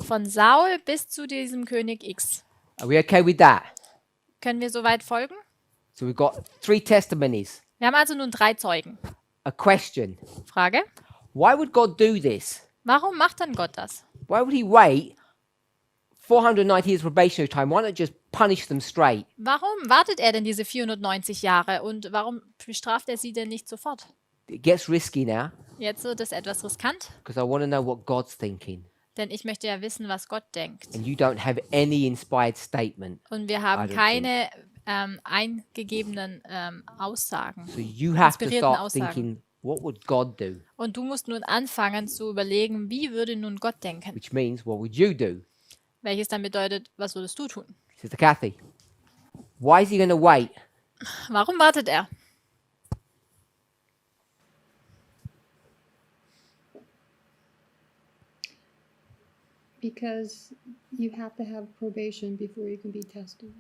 Von Saul bis zu diesem König X. Are we okay with that? Können wir soweit folgen? So we've got 3 testimonies. Wir haben also nun 3 Zeugen. A question. Frage: Why would God do this? Warum macht dann Gott das? Why would he wait 490 years probationary time? Why not just punish them straight? Warum wartet er denn diese 490 Jahre und warum bestraft er sie denn nicht sofort? It gets risky now Jetzt wird es etwas riskant, because I want to know what God's thinking. denn ich möchte ja wissen, was Gott denkt. And you don't have any inspired statement. Und wir I haben don't keine eingegebenen Aussagen. So you have to Inspirierten start Aussagen. thinking, what would God do? Und du musst nun anfangen zu überlegen, wie würde nun Gott denken? Which means, what would you do? Welches dann bedeutet, was würdest du tun? Sister Kathy, why is he going to wait? Warum wartet er? Because you have to have probation before you can be tested.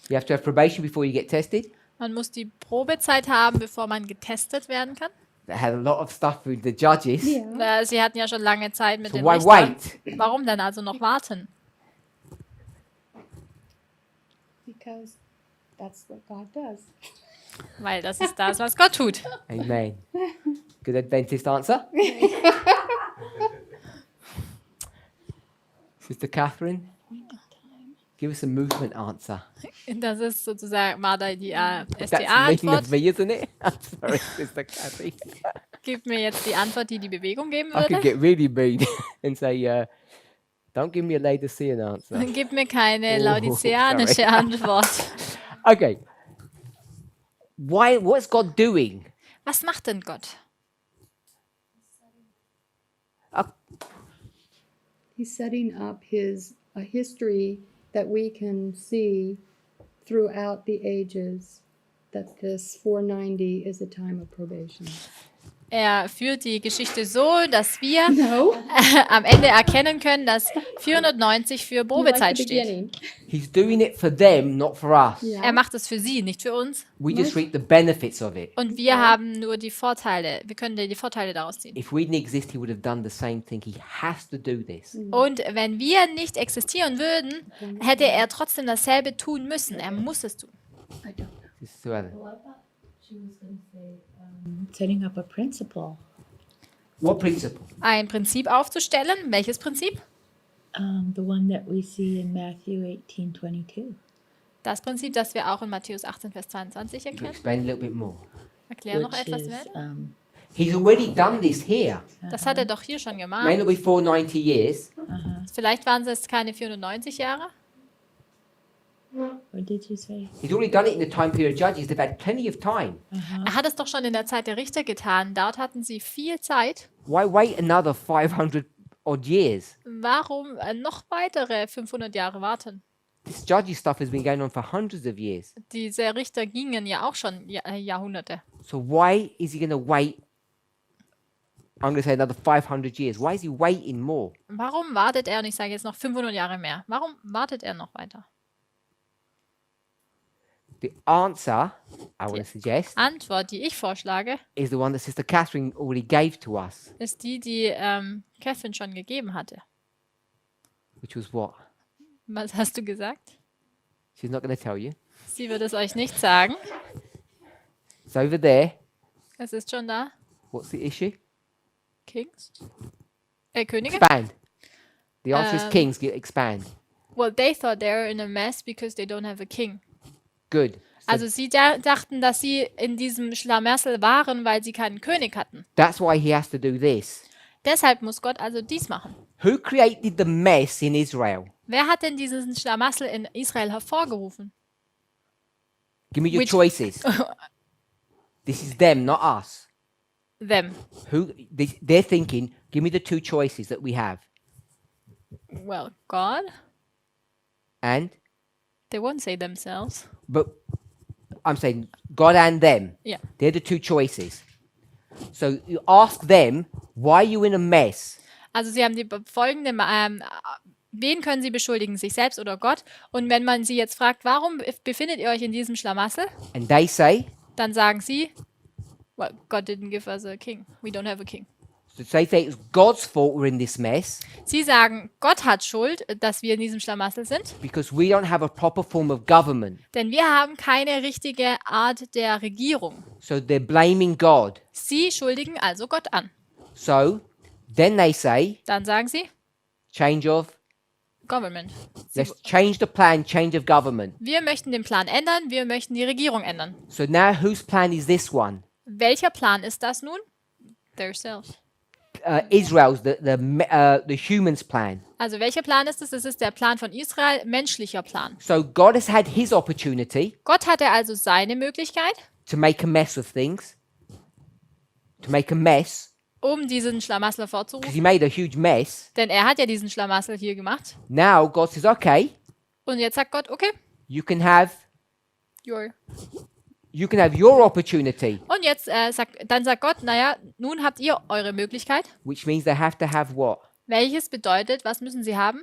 You have to have probation before you get tested. Man muss die Probezeit haben, bevor man getestet werden kann. That had a lot of stuff with the judges. Sie hatten ja schon lange Zeit mit So den why Richtern. wait? Warum dann also noch warten? Because that's what God does. Weil das ist das, was Gott tut. Amen. Good Adventist answer. Sister Catherine, give us a movement answer. Das ist sozusagen mal die That's mean STA-Antwort. of me, isn't it? I'm sorry, Sister Kathy. Gib mir jetzt die Antwort, die die Bewegung geben I could würde. get really mean and say, don't give me a Laodicean answer. Gib mir keine Oh, laodiceanische sorry. Antwort. Okay. What's God doing? Was macht denn Gott? He's setting up a history that we can see throughout the ages that this 490 is a time of probation. Er führt die Geschichte so, dass wir No. am Ende erkennen können, dass 490 für You like Probezeit the steht. beginning. He's doing it for them, not for us. Yeah. Er macht es für sie, nicht für uns. We just reap the benefits of it. Und wir haben nur die Vorteile. Wir können die Vorteile daraus ziehen. If we didn't exist, he would have done the same thing. He has to do this. Und wenn wir nicht existieren würden, hätte er trotzdem dasselbe tun müssen. Er muss es tun. I don't know. Sister Suellen. Well, I thought she was going to say setting up a principle. What principle? Ein Prinzip aufzustellen. Welches Prinzip? The one that we see in Matthew 18:22. Das Prinzip, das wir auch in Matthäus 18, Vers 22 Can you erkennen. explain a little bit more? Erklär noch Which etwas is, mehr. He's already done this here. Das hat er doch hier schon May gemacht. not be 490 years. Vielleicht waren es keine 490 Jahre. what did you say? He's already done it in the time period of judges. They've had plenty of time. Er hat es doch schon in der Zeit der Richter getan. Dort hatten sie viel Zeit. Why wait another 500 odd years? Warum noch weitere 500 Jahre warten? This judges stuff has been going on for hundreds of years. Diese Richter gingen ja auch schon Jahrhunderte. So why is he going to wait? I'm going to say another 500 years. Why is he waiting more? Warum wartet er, und ich sage jetzt noch 500 Jahre mehr, warum wartet er noch weiter? The answer, I want to suggest, Antwort, die ich vorschlage, is the one that Sister Catherine already gave to us, ist die Catherine schon gegeben hatte. which was what? Was hast du gesagt? She's not going to tell you. Sie wird es euch nicht sagen. It's over there. Es ist schon da. What's the issue? Kings? Könige? Expand. The answer is Um, kings. Expand. Well, they thought they were in a mess because they don't have a king. Good. So Also sie dachten, dass sie in diesem Schlamassel waren, weil sie keinen König hatten. that's why he has to do this. Deshalb muss Gott also dies machen. Who created the mess in Israel? Wer hat denn diesen Schlamassel in Israel hervorgerufen? Give me your Which- choices. This is them, not us. them. They're thinking, give me the two choices that we have. Well, God, And, they won't say themselves. but I'm saying God and them. Yeah. They're the two choices. So you ask them, why are you in a mess? Also sie haben die folgende, wen können sie beschuldigen, sich selbst oder Gott? Und wenn man sie jetzt fragt, warum befindet ihr euch in diesem Schlamassel, And they say, dann sagen sie, well, God didn't give us a king. We don't have a king. so they say it's God's fault we're in this mess Sie sagen, Gott hat Schuld, dass wir in diesem Schlamassel sind, because we don't have a proper form of government. denn wir haben keine richtige Art der Regierung. So they're blaming God. Sie schuldigen also Gott an. So then they say, Dann sagen sie, change of, Government. let's change the plan, change of government. Wir möchten den Plan ändern, wir möchten die Regierung ändern. So now whose plan is this one? Welcher Plan ist das nun? Theirself. Israel's, the humans' plan. Also welcher Plan ist es? Es ist der Plan von Israel, menschlicher Plan. So God has had his opportunity Gott hatte also seine Möglichkeit, to make a mess of things, to make a mess, um diesen Schlamassel because hervorzurufen. he made a huge mess. Denn er hat ja diesen Schlamassel hier gemacht. Now God says, okay, Und jetzt sagt Gott, okay, you can have your. your opportunity, Und jetzt sagt Gott, naja, nun habt ihr eure Möglichkeit. which means they have to have what? Welches bedeutet, was müssen sie haben?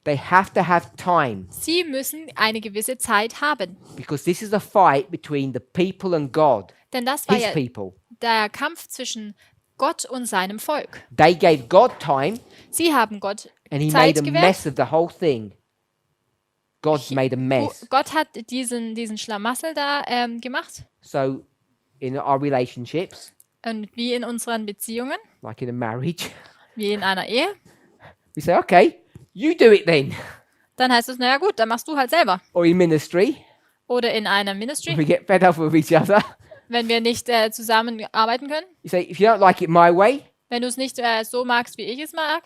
They have to have time, Sie müssen eine gewisse Zeit haben. because this is a fight between the people and God, Denn das war his ja people. der Kampf zwischen Gott und seinem Volk. They gave God time, Sie haben Gott and he Zeit made a gewährt. mess of the whole thing. God made a mess. Gott hat diesen Schlamassel da gemacht. So in our relationships, Und wie in unseren Beziehungen, like in a marriage, wie in einer Ehe, we say, okay, you do it then. dann heißt es, naja gut, dann machst du halt selber. Or in ministry, Oder in einer when Ministry, we get fed up with each other, wenn wir nicht zusammen arbeiten können. you say, if you don't like it my way, Wenn du es nicht so magst, wie ich es mag,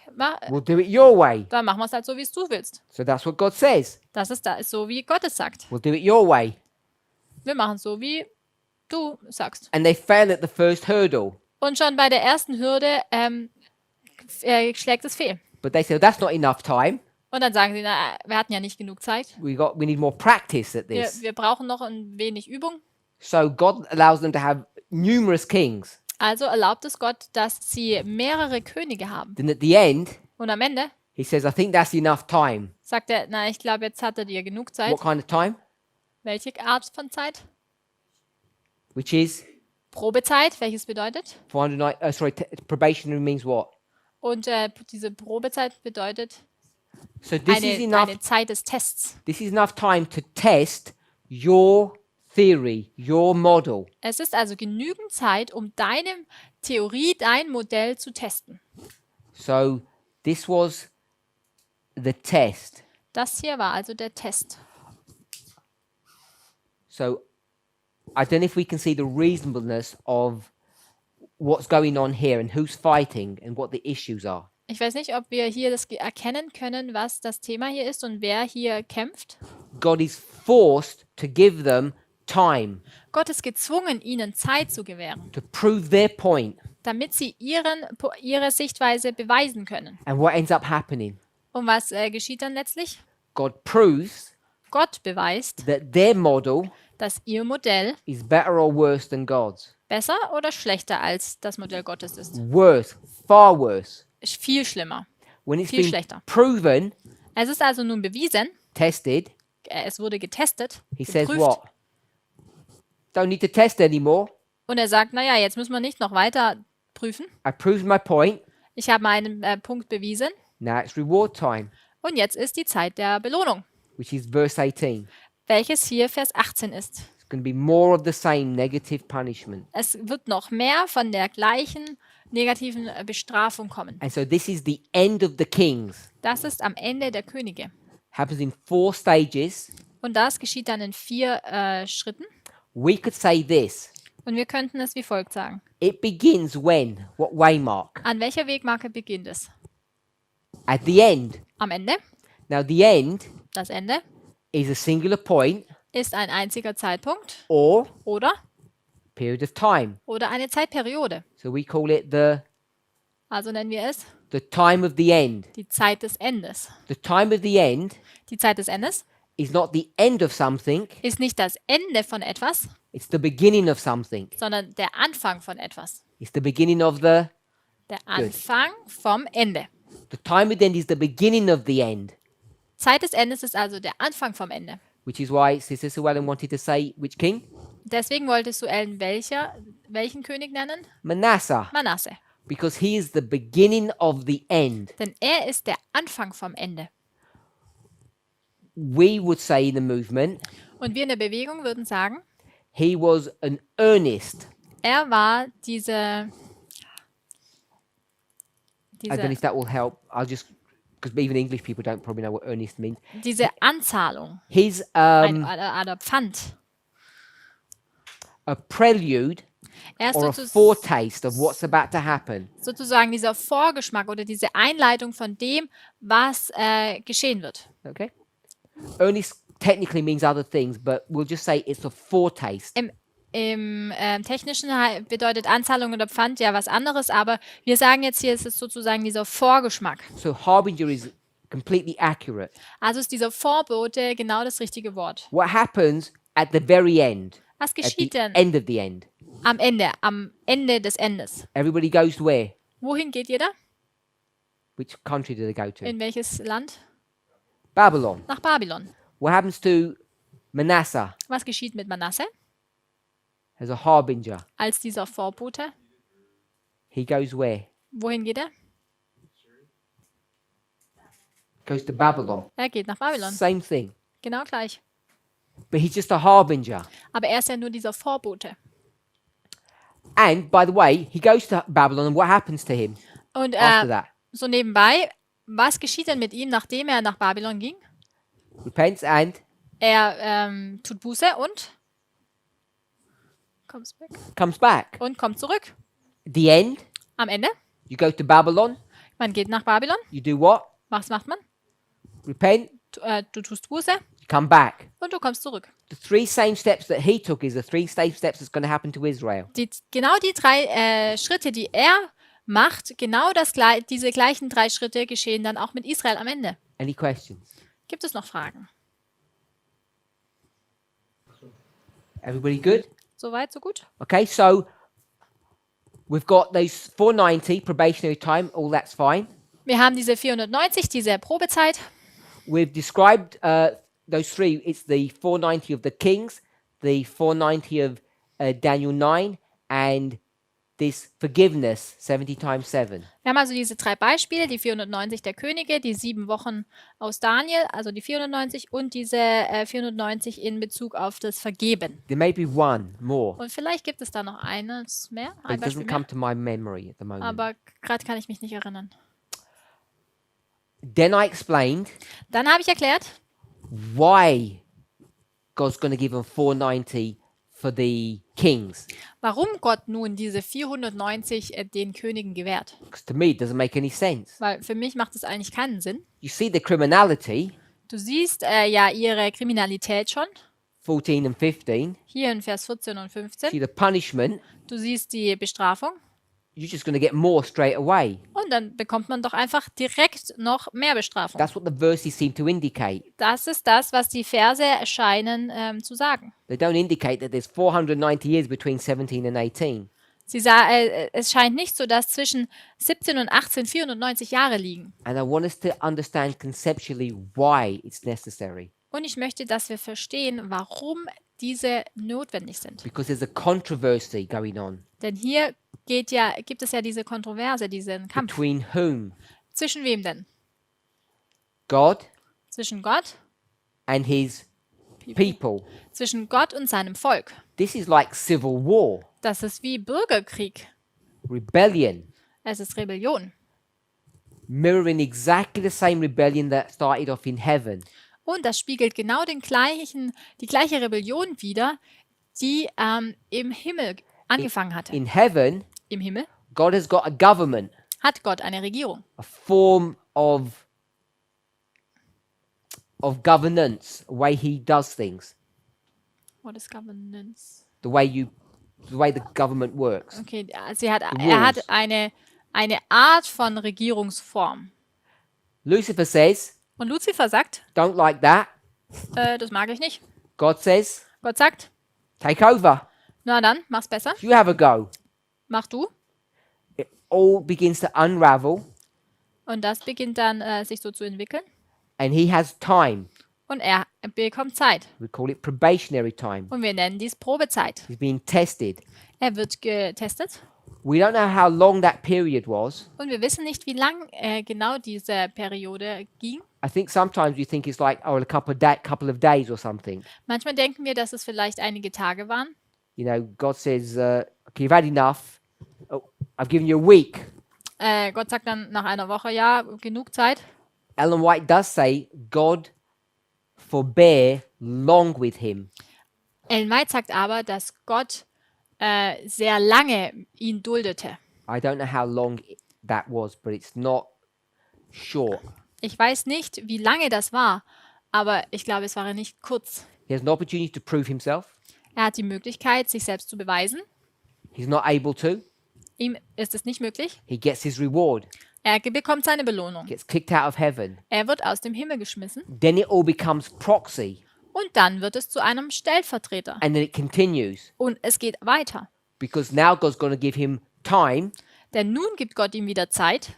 we'll do it your way. dann machen wir es halt so, wie es du willst. So that's what God says. Das ist so, wie Gott es sagt. We'll do it your way. Wir machen es so, wie du sagst. And they fail at the first hurdle. Und schon bei der ersten Hürde schlägt es fehl. But they say, that's not enough time. Und dann sagen sie, na, wir hatten ja nicht genug Zeit. We need more practice at Wir, this. wir brauchen noch ein wenig Übung. So God allows them to have numerous kings. Also erlaubt es Gott, dass sie mehrere Könige haben. Then at the end, Und am Ende he says, I think that's enough time. sagt er, na, ich glaube, jetzt hattet ihr genug Zeit. What kind of time? Welche Art von Zeit? Which is Probezeit, welches bedeutet? 409, probationary means what? Und diese Probezeit bedeutet So this is enough. eine Zeit des Tests. This is enough time to test your theory, your model. Es ist also genügend Zeit, um deine Theorie, dein Modell zu testen. So this was the test. Das hier war also der Test. So I don't know if we can see the reasonableness of what's going on here and who's fighting and what the issues are. Ich weiß nicht, ob wir hier das erkennen können, was das Thema hier ist und wer hier kämpft. God is forced to give them time Gott ist gezwungen, ihnen Zeit zu gewähren, to prove their point. damit sie ihre Sichtweise beweisen können. And what ends up happening? Und was geschieht dann letztlich? God proves Gott beweist, that their model dass ihr Modell is better or worse than God's. besser oder schlechter als das Modell Gottes ist. Worse, far worse. Ist viel schlimmer. When it's Viel been schlechter. proven, Es ist also nun bewiesen, tested, es wurde getestet, he says geprüft, what? Don't need to test anymore. und er sagt, naja, jetzt müssen wir nicht noch weiter prüfen. I proved my point. Ich habe meinen Punkt bewiesen Now it's reward time, und jetzt ist die Zeit der Belohnung, which is verse 18. welches hier Vers 18 ist. It's going to be more of the same negative punishment. Es wird noch mehr von der gleichen negativen Bestrafung kommen. And so this is the end of the kings. Das ist am Ende der Könige. Happens in 4 stages. Und das geschieht dann in 4 Schritten. We could say this. Und wir könnten es wie folgt sagen. It begins when? What waymark? An welcher Wegmarke beginnt es? At the end. Am Ende. Now the end Das Ende is a singular point ist ein einziger Zeitpunkt or oder period of time. oder eine Zeitperiode. So we call it the Also nennen wir es time of the end. die Zeit des Endes. The time of the end Die Zeit des Endes is not the end of something, ist nicht das Ende von etwas, it's the beginning of something. sondern der Anfang von etwas. It's the beginning of the Der Anfang vom Ende. time of the end is the beginning of the end. Zeit des Endes ist also der Anfang vom Ende. Which is why Sister Suellen wanted to say which king? Deswegen wollte Suellen welchen König nennen? Manasseh. Manasse. Because he is the beginning of the end. Denn er ist der Anfang vom Ende. We would say in the movement, Und wir in der Bewegung würden sagen, he was an earnest. er war diese I don't know if that will help. I'll just, because even English people don't probably know what earnest means. diese Anzahlung, He's oder Pfand. a prelude Er ist or a foretaste of what's about to happen. sozusagen dieser Vorgeschmack oder diese Einleitung von dem, was geschehen wird. Okay? Earnest technically means other things, but we'll just say it's a foretaste. Im Technischen bedeutet Anzahlung oder Pfand ja was anderes, aber wir sagen jetzt hier, es ist sozusagen dieser Vorgeschmack. So harbinger is completely accurate. Also ist dieser Vorbote genau das richtige Wort. What happens at the very end? Was At the geschieht denn end of the end. am Ende des Endes? Everybody goes to where? Wohin geht jeder? Which country do they go to? In welches Land? Babylon. Nach Babylon. What happens to Manasseh Was geschieht mit Manasse as a harbinger? als dieser Vorbote? He goes where? Wohin geht er? Goes to Babylon. Er geht nach Babylon. Same thing. Genau gleich. But he's just a harbinger. Aber er ist ja nur dieser Vorbote. And by the way, he goes to Babylon, and what happens to him Und after that? so nebenbei, was geschieht denn mit ihm, nachdem er nach Babylon ging? Repents and Er tut Buße und comes back. kommt zurück. The end, Am Ende, you go to Babylon, man geht nach Babylon. you do what? Was macht man? Repent, Du tust Buße you come back. und du kommst zurück. The three same steps that he took is the three same steps that's going to happen to Israel. Genau die drei Schritte, die er macht, genau diese gleichen 3 Schritte geschehen dann auch mit Israel am Ende. Any questions? Gibt es noch Fragen? Everybody good? Soweit, so gut? Okay, so we've got those 490 probationary time, all that's fine. Wir haben diese 490, diese Probezeit. We've described those three. It's the 490 of the kings, the 490 of Daniel 9, and this forgiveness 70 times 7. Wir haben also diese 3 Beispiele, die 490 der Könige, die 7 Wochen aus Daniel, also die 490 und diese 490 in Bezug auf das Vergeben. There may be one more, Und vielleicht gibt es da noch eines mehr, but ein it Beispiel doesn't come mehr, to my memory at the moment. aber gerade kann ich mich nicht erinnern. Then I explained Dann habe ich erklärt, why God's going to give them 490 for the kings. warum Gott nun diese 490 den Königen gewährt. Because to me, it doesn't make any sense. Weil für mich macht es eigentlich keinen Sinn. You see the criminality, Du siehst ja ihre Kriminalität schon, 14 and 15. hier in Vers 14 und See 15. the punishment, Du siehst die Bestrafung you're just going to get more straight away. und dann bekommt man doch einfach direkt noch mehr Bestrafung. That's what the verses seem to indicate. Das ist das, was die Verse scheinen zu sagen. They don't indicate that there's 490 years between 17 and 18. Es scheint nicht so, dass zwischen 17 und 18 490 Jahre liegen. And I want us to understand conceptually why it's necessary. Und ich möchte, dass wir verstehen, warum diese notwendig sind. Because there's a controversy going on. Denn hier gibt es ja diese Kontroverse, diesen Kampf. Between whom? Zwischen wem denn? God Zwischen Gott, and his people. zwischen Gott und seinem Volk. This is like civil war, Das ist wie Bürgerkrieg. rebellion, Es ist Rebellion. mirroring exactly the same rebellion that started off in heaven. Und das spiegelt genau die gleiche Rebellion wider, die im Himmel angefangen hatte. In heaven, Im Himmel God has got a government, hat Gott eine Regierung. a form of governance, a way he does things, What is governance? the way you the way the government works. Okay, er The hat rules. eine Art von Regierungsform. Lucifer says, Und Luzifer sagt, don't like that. das mag ich nicht. God says, Gott sagt, take over. na dann, mach's besser. You have a go. Mach du. It all begins to unravel, Und das beginnt dann sich so zu entwickeln. and he has time. Und er bekommt Zeit. We call it probationary time. Und wir nennen dies Probezeit. He's being tested. Er wird getestet. We don't know how long that period was. Und wir wissen nicht, wie lang genau diese Periode ging. I think sometimes we think it's like, oh, a couple of days or something. Manchmal denken wir, dass es vielleicht einige Tage waren. You know, God says, okay, you've had enough. Oh, I've given you a week. Gott sagt dann nach einer Woche, ja, genug Zeit. Ellen White does say God forbear long with him. Ellen White sagt aber, dass Gott sehr lange ihn duldete. I don't know how long that was, but it's not short. Ich weiß nicht, wie lange das war, aber ich glaube, es war nicht kurz. He has an opportunity to prove himself. Er hat die Möglichkeit, sich selbst zu beweisen. He's not able to. Ihm ist es nicht möglich. He gets his reward. Er bekommt seine Belohnung. Gets kicked out of heaven. Er wird aus dem Himmel geschmissen. Then it all becomes proxy. Und dann wird es zu einem Stellvertreter. And then it continues. Und es geht weiter. Because now God's going to give him time, Denn nun gibt Gott ihm wieder Zeit.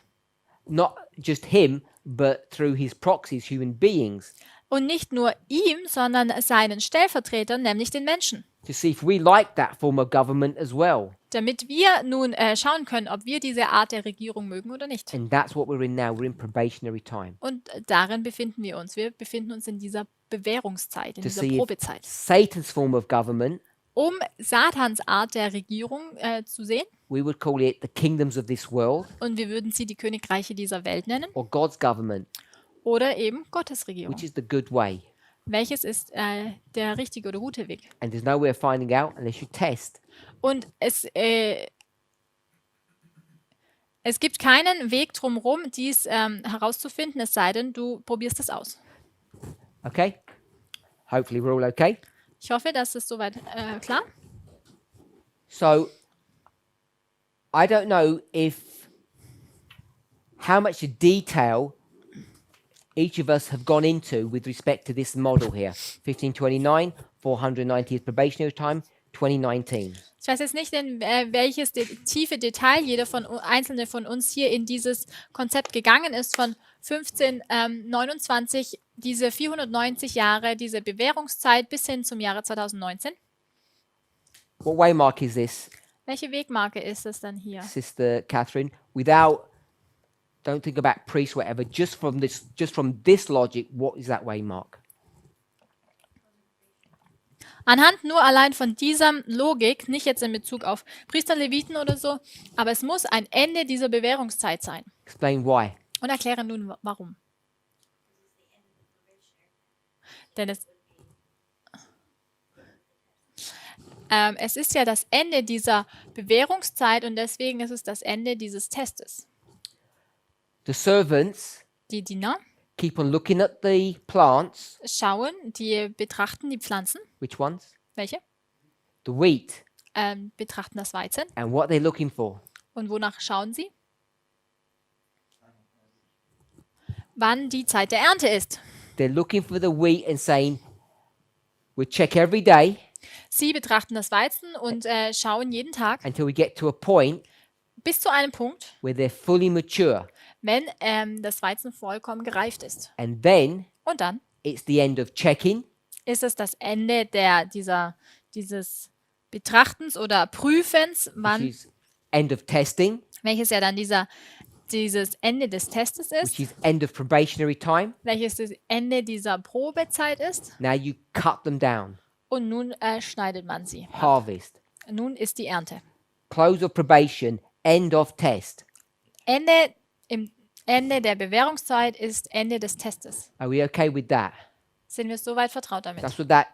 not just him, but through his proxies, human beings, Und nicht nur ihm, sondern seinen Stellvertretern, nämlich den Menschen. to see if we like that form of government as well. Damit wir nun schauen können, ob wir diese Art der Regierung mögen oder nicht. And that's what we're in now. We're in probationary time. Und darin befinden wir uns. Wir befinden uns in dieser Bewährungszeit, in To dieser see if Probezeit. Satan's form of government, Um Satans Art der Regierung zu sehen. we would call it the kingdoms of this world, Und wir würden sie die Königreiche dieser Welt nennen. or God's government, Oder eben Gottes Regierung. which is the good way. Welches ist der richtige oder gute Weg? And there's no way of finding out unless you test. Und es gibt keinen Weg drumherum, dies herauszufinden, es sei denn, du probierst es aus. Okay? Hopefully we're all okay. Ich hoffe, das ist soweit klar. So, I don't know how much detail each of us have gone into with respect to this model here. 1529, 490 is probationary time, 2019. Ich weiß jetzt nicht, in welches tiefe Detail jeder einzelne von uns hier in dieses Konzept gegangen ist von 1529, diese 490 Jahre, diese Bewährungszeit bis hin zum Jahre 2019. What waymark is this, Welche Wegmarke ist es dann hier? Sister Catherine? Don't think about priests, whatever. Just from this logic, what is that waymark? Anhand nur allein von dieser Logik, nicht jetzt in Bezug auf Priester, Leviten oder so, aber es muss ein Ende dieser Bewährungszeit sein. Explain why. Und erkläre nun warum. Denn es ist ja das Ende dieser Bewährungszeit und deswegen ist es das Ende dieses Testes. The servants Die Diener keep on looking at the plants. schauen, die betrachten die Pflanzen. Which ones? Welche? The wheat. Betrachten das Weizen. And what they're looking for. Und wonach schauen sie? Wann die Zeit der Ernte ist. They're looking for the wheat and saying, we check every day Sie betrachten das Weizen und schauen jeden Tag until we get to a point bis zu einem Punkt, where they're fully mature. wenn das Weizen vollkommen gereift ist. And then Und dann it's the end of checking. ist es das Ende dieses Betrachtens oder Prüfens, Which is end of testing, welches ja dann dieses Ende des Testes which ist, is end of probationary time. welches das Ende dieser Probezeit ist. Now you cut them down. Und nun schneidet man sie. Harvest. Nun ist die Ernte. Close of probation, end of test. Im Ende der Bewährungszeit ist Ende des Testes. Are we okay with that? Sind wir soweit vertraut damit? That's what that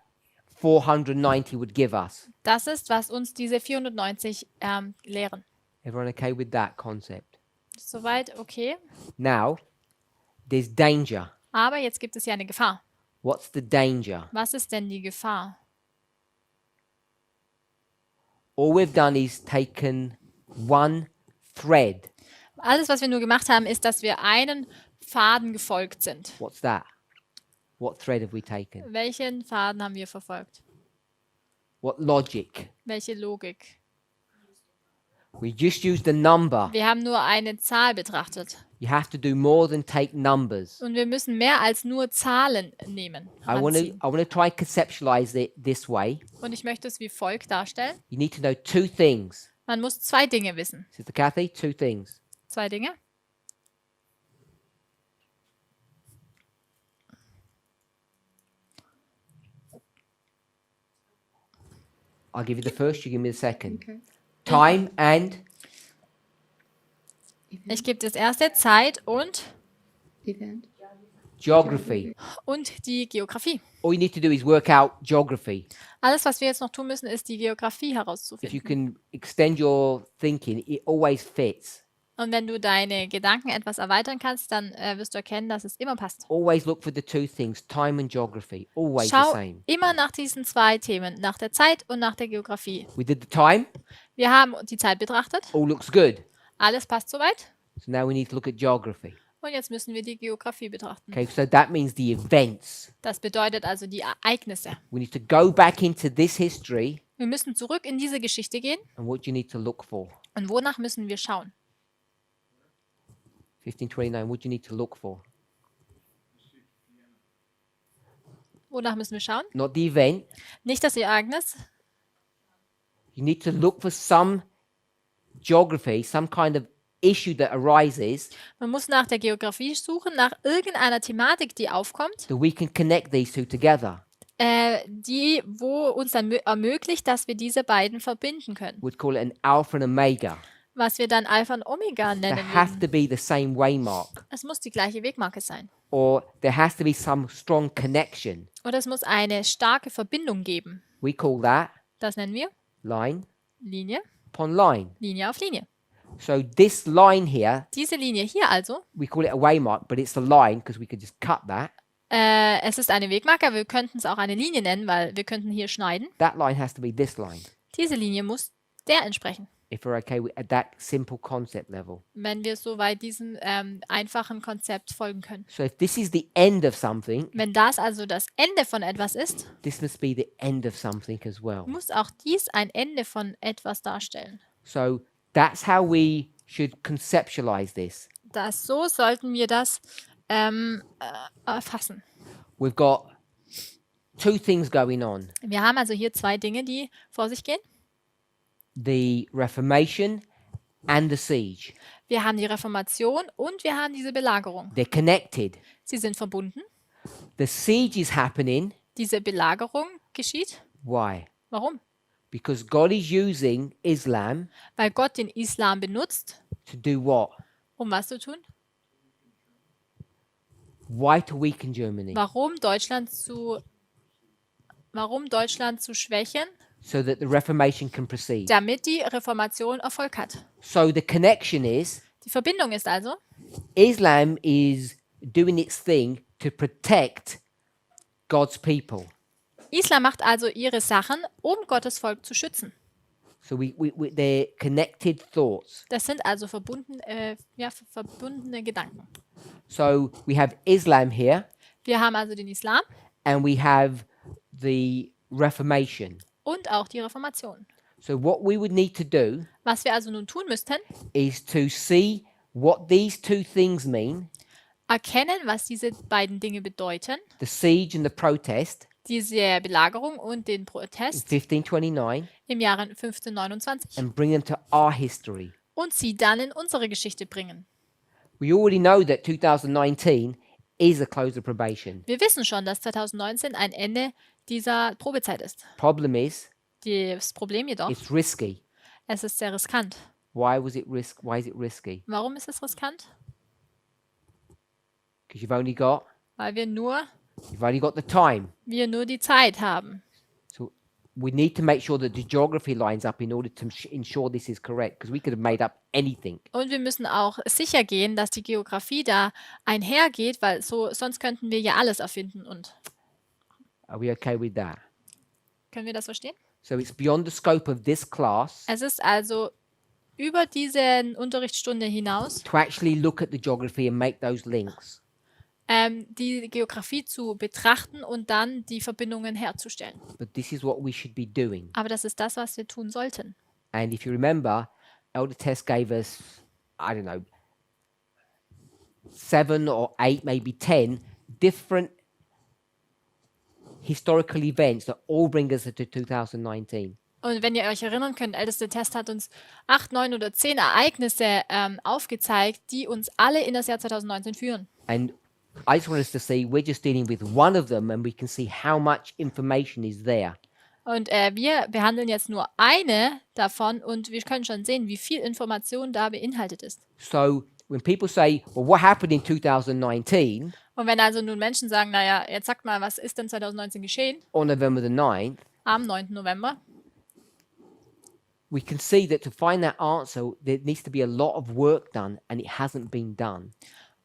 490 would give us. Das ist, was uns diese 490 lehren. Everyone okay with that concept? Soweit okay. Now, there's danger. Aber jetzt gibt es ja eine Gefahr. What's the danger? Was ist denn die Gefahr? All we've done is taken one thread. Alles, was wir nur gemacht haben, ist, dass wir einen Faden gefolgt sind. What's that? What thread have we taken? Welchen Faden haben wir verfolgt? What logic? Welche Logik? We just used a number. Wir haben nur eine Zahl betrachtet. You have to do more than take numbers. Und wir müssen mehr als nur Zahlen nehmen. Heranziehen. I want to try and conceptualize it this way. Und ich möchte es wie folgt darstellen. You need to know two things. Man muss zwei Dinge wissen. Sister Kathy, two things. Zwei Dinge. I'll give you the first, you give me the second. Okay. Time and Ich gebe das erste, Zeit Event. geography. und die Geografie. All you need to do is work out geography. Alles, was wir jetzt noch tun müssen, ist die Geografie If you herauszufinden. can extend your thinking, it always fits. Und wenn du deine Gedanken etwas erweitern kannst, dann wirst du erkennen, dass es immer passt. Always look for the two things, time and geography. Always the Schau same. immer nach diesen zwei Themen, nach der Zeit und nach der Geografie. We did the time, Wir haben die Zeit betrachtet. all looks good. Alles passt soweit. So now we need to look at geography. Und jetzt müssen wir die Geografie betrachten. Okay, so that means the events. Das bedeutet also die Ereignisse. We need to go back into this history, Wir müssen zurück in diese Geschichte gehen. and what do you need to look for? Und wonach müssen wir schauen? 1529, what do you need to look for? Wonach müssen wir schauen? Not the event. Nicht das Ereignis. You need to look for some geography, some kind of issue that arises Man muss nach der Geografie suchen, nach irgendeiner Thematik, die aufkommt, that we can connect these two together. wo uns dann ermöglicht, dass wir diese beiden verbinden können. We'd call it an alpha and omega. Was wir dann Alpha und Omega nennen There have würden. to be the same waymark, Es muss die gleiche Wegmarke sein. or there has to be some strong connection. Oder es muss eine starke Verbindung geben. We call that Das nennen wir line Linie, upon line. Linie auf Linie. So this line here, Diese Linie hier also, we call it a waymark, but it's a line because we could just cut that. es ist eine Wegmarke, aber wir könnten es auch eine Linie nennen, weil wir könnten hier schneiden. That line has to be this line. Diese Linie muss der entsprechen, If we're okay with, at that simple concept level. wenn wir soweit diesem einfachen Konzept folgen können. So if this is the end of something, Wenn das also das Ende von etwas ist, this must be the end of something as well. muss auch dies ein Ende von etwas darstellen. So that's how we should conceptualize this. So sollten wir das erfassen. We've got two things going on. Wir haben also hier zwei Dinge, die vor sich gehen. The Reformation and the siege. Wir haben die Reformation und wir haben diese Belagerung. They're connected. Sie sind verbunden. The siege is happening. Diese Belagerung geschieht. Why? Warum? Because God is using Islam Weil Gott den Islam benutzt, to do what? um was zu tun? Why to weaken Germany? Warum Deutschland zu schwächen, So that the Reformation can proceed. damit die Reformation Erfolg hat. So the connection is Die Verbindung ist also, Islam is doing its thing to protect God's people. Islam macht also ihre Sachen, um Gottes Volk zu schützen. So they're connected thoughts. Das sind also verbundene Gedanken. So we have Islam here, Wir haben also den Islam and we have the Reformation. und auch die Reformation. So what we would need to do Was wir also nun tun müssten, is to see what these two things mean, erkennen, was diese beiden Dinge bedeuten, the siege and the protest diese Belagerung und den in Protest 1529, im Jahre 1529 and bring them to our history. und sie dann in unsere Geschichte bringen. We already know that 2019 is a close of probation. Wir wissen schon, dass 2019 ein Ende dieser Probezeit ist. Problem is, Das Problem jedoch, it's risky. es ist sehr riskant. Why is it risky? Warum ist es riskant? Because you've only got the time. Wir nur die Zeit haben. So we need to make sure that the geography lines up in order to ensure this is correct, because we could have made up anything. Und wir müssen auch sicher gehen, dass die Geografie da einhergeht, weil sonst könnten wir ja alles erfinden. Und Are we okay with that? können wir das verstehen? So it's beyond the scope of this class Es ist also über diese Unterrichtsstunde hinaus, to actually look at the geography and make those links. die Geografie zu betrachten und dann die Verbindungen herzustellen. But this is what we should be doing. Aber das ist das, was wir tun sollten. And if you remember, Elder Tess gave us, I don't know, 7 or 8, maybe 10 different historical events that all bring us to 2019. Und wenn ihr euch erinnern könnt, älteste Test hat uns 8, 9 oder 10 Ereignisse aufgezeigt, die uns alle in das Jahr 2019 führen. And I just want us to see we're just dealing with one of them and we can see how much information is there. Und wir behandeln jetzt nur eine davon und wir können schon sehen, wie viel Information da beinhaltet ist. So when people say, well, what happened in 2019 Und wenn also nun Menschen sagen, naja, jetzt sagt mal, was ist denn 2019 geschehen? on November the 9th, Am 9. November. we can see that to find that answer, there needs to be a lot of work done and it hasn't been done.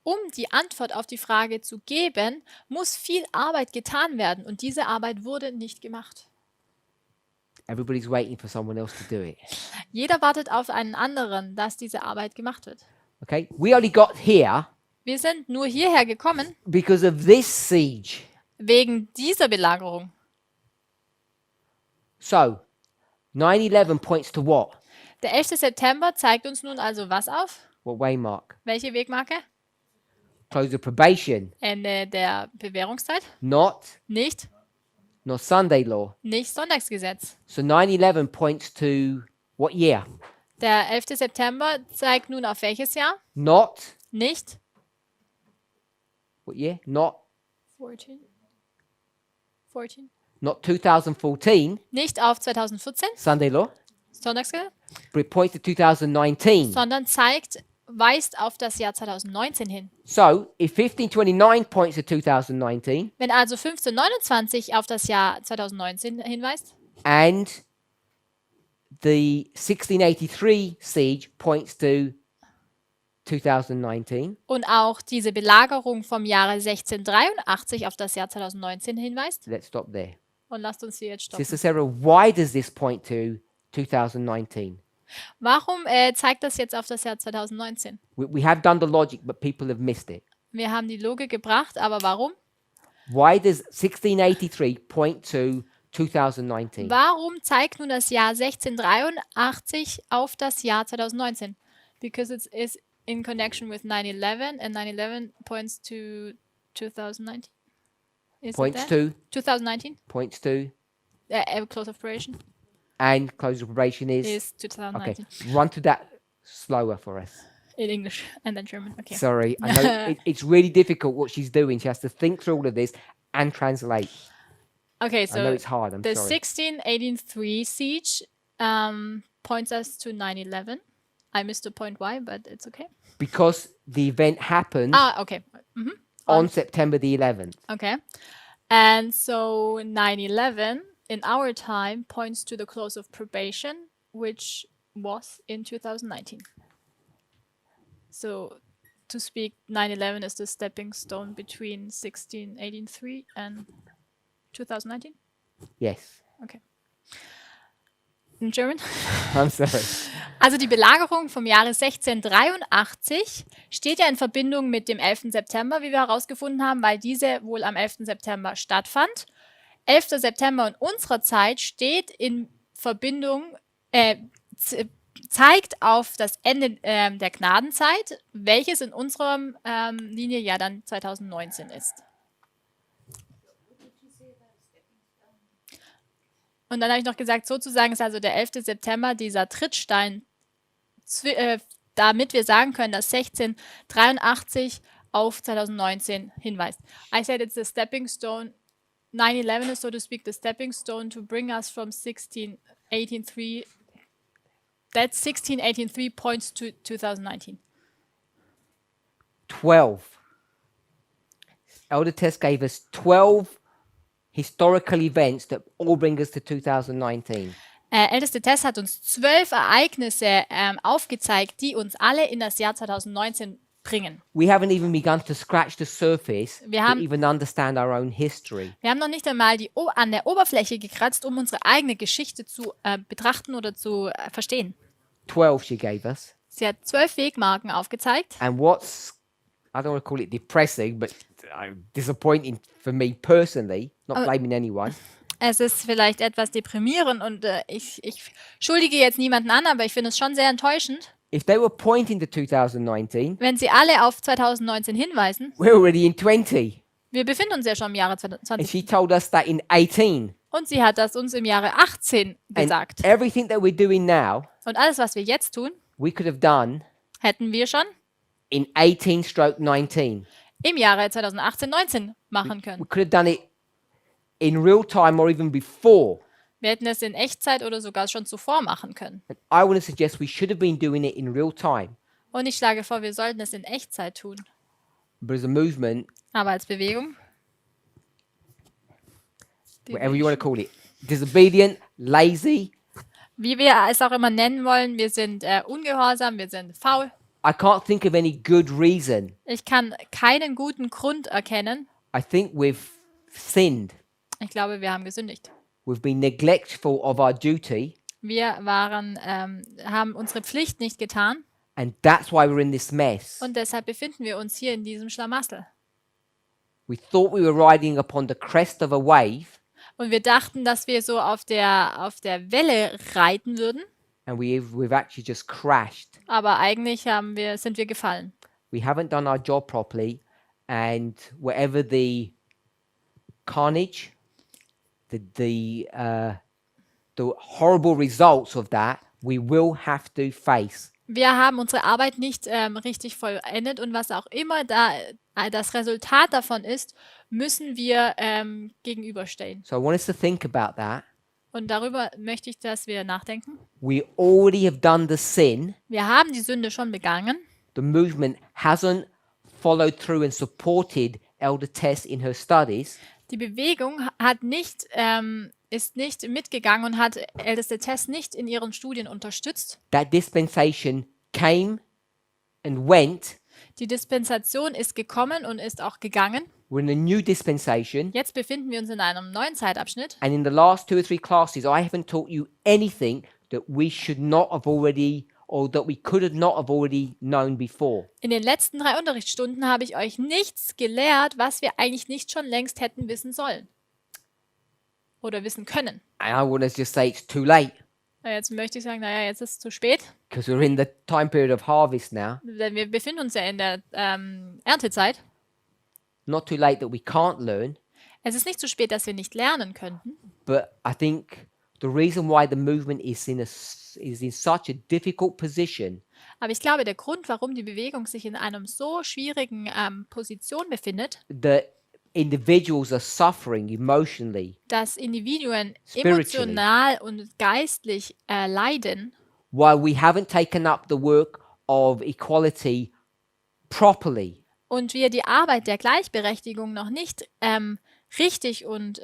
Um die Antwort auf die Frage zu geben, muss viel Arbeit getan werden und diese Arbeit wurde nicht gemacht. Everybody's waiting for someone else to do it. Jeder wartet auf einen anderen, dass diese Arbeit gemacht wird. Okay? We only got here Wir sind nur hierher gekommen because of this siege. wegen dieser Belagerung. So, 9/11 points to what? Der 11. September zeigt uns nun also was auf? What waymark? Welche Wegmarke? Close of probation. Ende der Bewährungszeit? Not Nicht Sunday law. Sonntagsgesetz. So 9/11 points to what year? Der 11. September zeigt nun auf welches Jahr? Not Nicht what year? Not 14. 14. not 2014 Nicht auf 2014, Sunday law, Sonntagsgesetz, but it points to 2019. sondern weist auf das Jahr 2019 hin. So if 1529 points to 2019 Wenn also 1529 auf das Jahr 2019 hinweist and the 1683 siege points to 2019, und auch diese Belagerung vom Jahre 1683 auf das Jahr 2019 hinweist, let's stop there. und lasst uns hier jetzt stoppen. Sister Sarah, why does this point to 2019? Warum zeigt das jetzt auf das Jahr 2019? We have done the logic, but people have missed it. Wir haben die Logik gebracht, aber warum? Why does 1683 point to 2019? Warum zeigt nun das Jahr 1683 auf das Jahr 2019? Because it is in connection with 9/11 and 9/11 points to 2019. Is Points it that? to 2019? points to Close of probation and close of probation is is okay. 2019. Run to that slower for us. In English and then German. Okay. Sorry, I know it's really difficult what she's doing. She has to think through all of this and translate. Okay, I know so it's hard. I'm the sorry. 1683 siege points us to 9/11. I missed the point why, but it's okay. Because the event happened Okay. Mhm. on September the 11th. Okay. And so 9/11 in our time points to the close of probation, which was in 2019. So to speak, 9/11 is the stepping stone between 1683 and 2019. Yes. Okay. In German? I'm sorry. Also die Belagerung vom Jahre 1683 steht ja in Verbindung mit dem 11. September, wie wir herausgefunden haben, weil diese wohl am 11. September stattfand. 11. September in unserer Zeit steht in Verbindung, zeigt auf das Ende der Gnadenzeit, welches in unserer Linie ja dann 2019 ist. Und dann habe ich noch gesagt, sozusagen ist also der 11. September dieser Trittstein, damit wir sagen können, dass 1683 auf 2019 hinweist. I said it's the stepping stone, 9/11 is so to speak the stepping stone to bring us from 1683, that 1683 points to 2019. 12. Elder Tess gave us 12 historical events that all bring us to 2019. Älteste Tess hat uns 12 Ereignisse aufgezeigt, die uns alle in das Jahr 2019 bringen. We haven't even begun to scratch the surface Wir to haben- even understand our own history. Wir haben noch nicht einmal an der Oberfläche gekratzt, um unsere eigene Geschichte zu betrachten oder zu verstehen. 12 she gave us. Sie hat 12 Wegmarken aufgezeigt. And what's, I don't want to call it depressing, but disappointing for me personally, not Oh. blaming anyone, Es ist vielleicht etwas deprimierend und ich schuldige jetzt niemanden an, aber ich finde es schon sehr enttäuschend, if they were pointing to 2019, wenn sie alle auf 2019 hinweisen. we're already in 20. Wir befinden uns ja schon im Jahre And 2020 she told us that in 18. und sie hat das uns im Jahre 18 And gesagt. everything that we're doing now, Und alles, was wir jetzt tun, we could have done hätten wir schon in 18/19. im Jahre 2018, 19 machen We können. could have done it in real time or even before. Wir hätten es in Echtzeit oder sogar schon zuvor machen können. And I want to suggest we should have been doing it in real time. Und ich schlage vor, wir sollten es in Echtzeit tun. But as a movement, Aber als Bewegung, whatever you want to call it, disobedient, lazy, wie wir es auch immer nennen wollen, wir sind ungehorsam, wir sind faul. I can't think of any good reason. Ich kann keinen guten Grund erkennen. I think we've sinned. Ich glaube, wir haben gesündigt. We've been neglectful of our duty, Wir haben unsere Pflicht nicht getan and that's why we're in this mess. und deshalb befinden wir uns hier in diesem Schlamassel. We thought we were riding upon the crest of a wave, Und wir dachten, dass wir so auf der Welle reiten würden, and we've actually just crashed. aber eigentlich sind wir gefallen. We haven't done our job properly, and whatever the carnage, the horrible results of that, we will have to face. Wir haben unsere Arbeit nicht richtig vollendet und was auch immer das Resultat davon ist, müssen wir gegenüberstehen. So I want us to think about that. Und darüber möchte ich, dass wir nachdenken. We already have done the sin. Wir haben die Sünde schon begangen. The movement hasn't followed through and supported Elder Tess in her studies. Die Bewegung ist nicht mitgegangen und hat älteste Tess nicht in ihren Studien unterstützt. That dispensation came and went. Die Dispensation ist gekommen und ist auch gegangen. We're in a new dispensation. Jetzt befinden wir uns in einem neuen Zeitabschnitt. And in the last 2 or 3 classes, I haven't taught you anything that we should not have already, or that we could have not have already known before. In den letzten 3 Unterrichtsstunden habe ich euch nichts gelehrt, was wir eigentlich nicht schon längst hätten wissen sollen. Oder wissen können. And I want to just say it's too late, Jetzt möchte ich sagen, naja, jetzt ist es zu spät, because we're in the time period of harvest now. denn wir befinden uns ja in der Erntezeit. Not too late that we can't learn, Es ist nicht zu spät, dass wir nicht lernen könnten. but I think the reason why the movement is in such a difficult position Aber ich glaube, der Grund, warum die Bewegung sich in einem so schwierigen Position befindet, that individuals are suffering emotionally, dass Individuen Spiritually. emotional und geistlich leiden, while we haven't taken up the work of equality properly. und wir die Arbeit der Gleichberechtigung noch nicht richtig und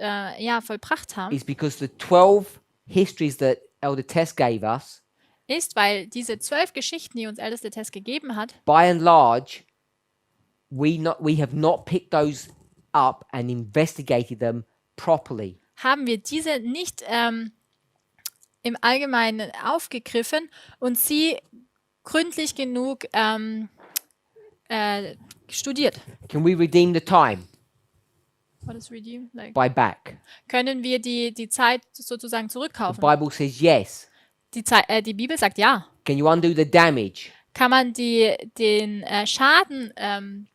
vollbracht haben, Is because the 12 histories that Elder Tess gave us, ist, weil diese 12 Geschichten, die uns älteste Tess gegeben hat, by and large, we have not picked those up and investigated them properly. haben wir diese nicht im Allgemeinen aufgegriffen und sie gründlich genug studiert. Can we redeem the time? What is redeem? Like, Buy back. können wir die Zeit sozusagen The zurückkaufen? Bible says yes. Die Bibel sagt ja. Can you undo the damage? Kann man den Schaden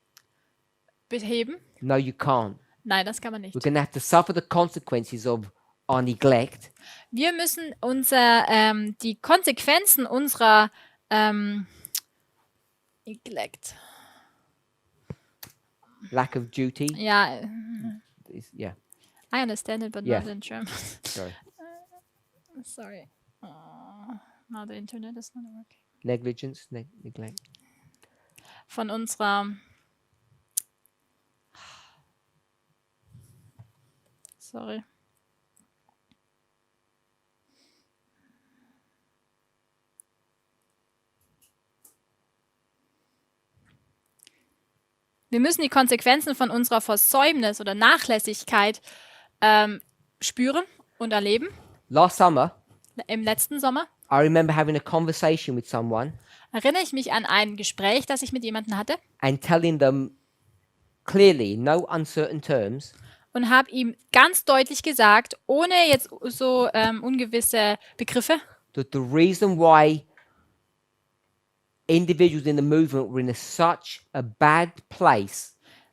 beheben? No, you can't. Nein, das kann man nicht. We're going to have to suffer the consequences of our neglect. Wir müssen die Konsequenzen unserer Neglect. Lack of duty. Ja, Yeah, I understand it, but Yeah. not in German. sorry. Sorry. Now the internet is not working. Negligence, neglect. Von unserer Sorry. Wir müssen die Konsequenzen von unserer Versäumnis oder Nachlässigkeit spüren und erleben. Last summer, Im letzten Sommer I remember having a conversation with someone erinnere ich mich an ein Gespräch, das ich mit jemandem hatte and telling them clearly, in no uncertain terms, und habe ihm ganz deutlich gesagt, ohne jetzt so ungewisse Begriffe, that the reason why individuals in the movement were in such a bad place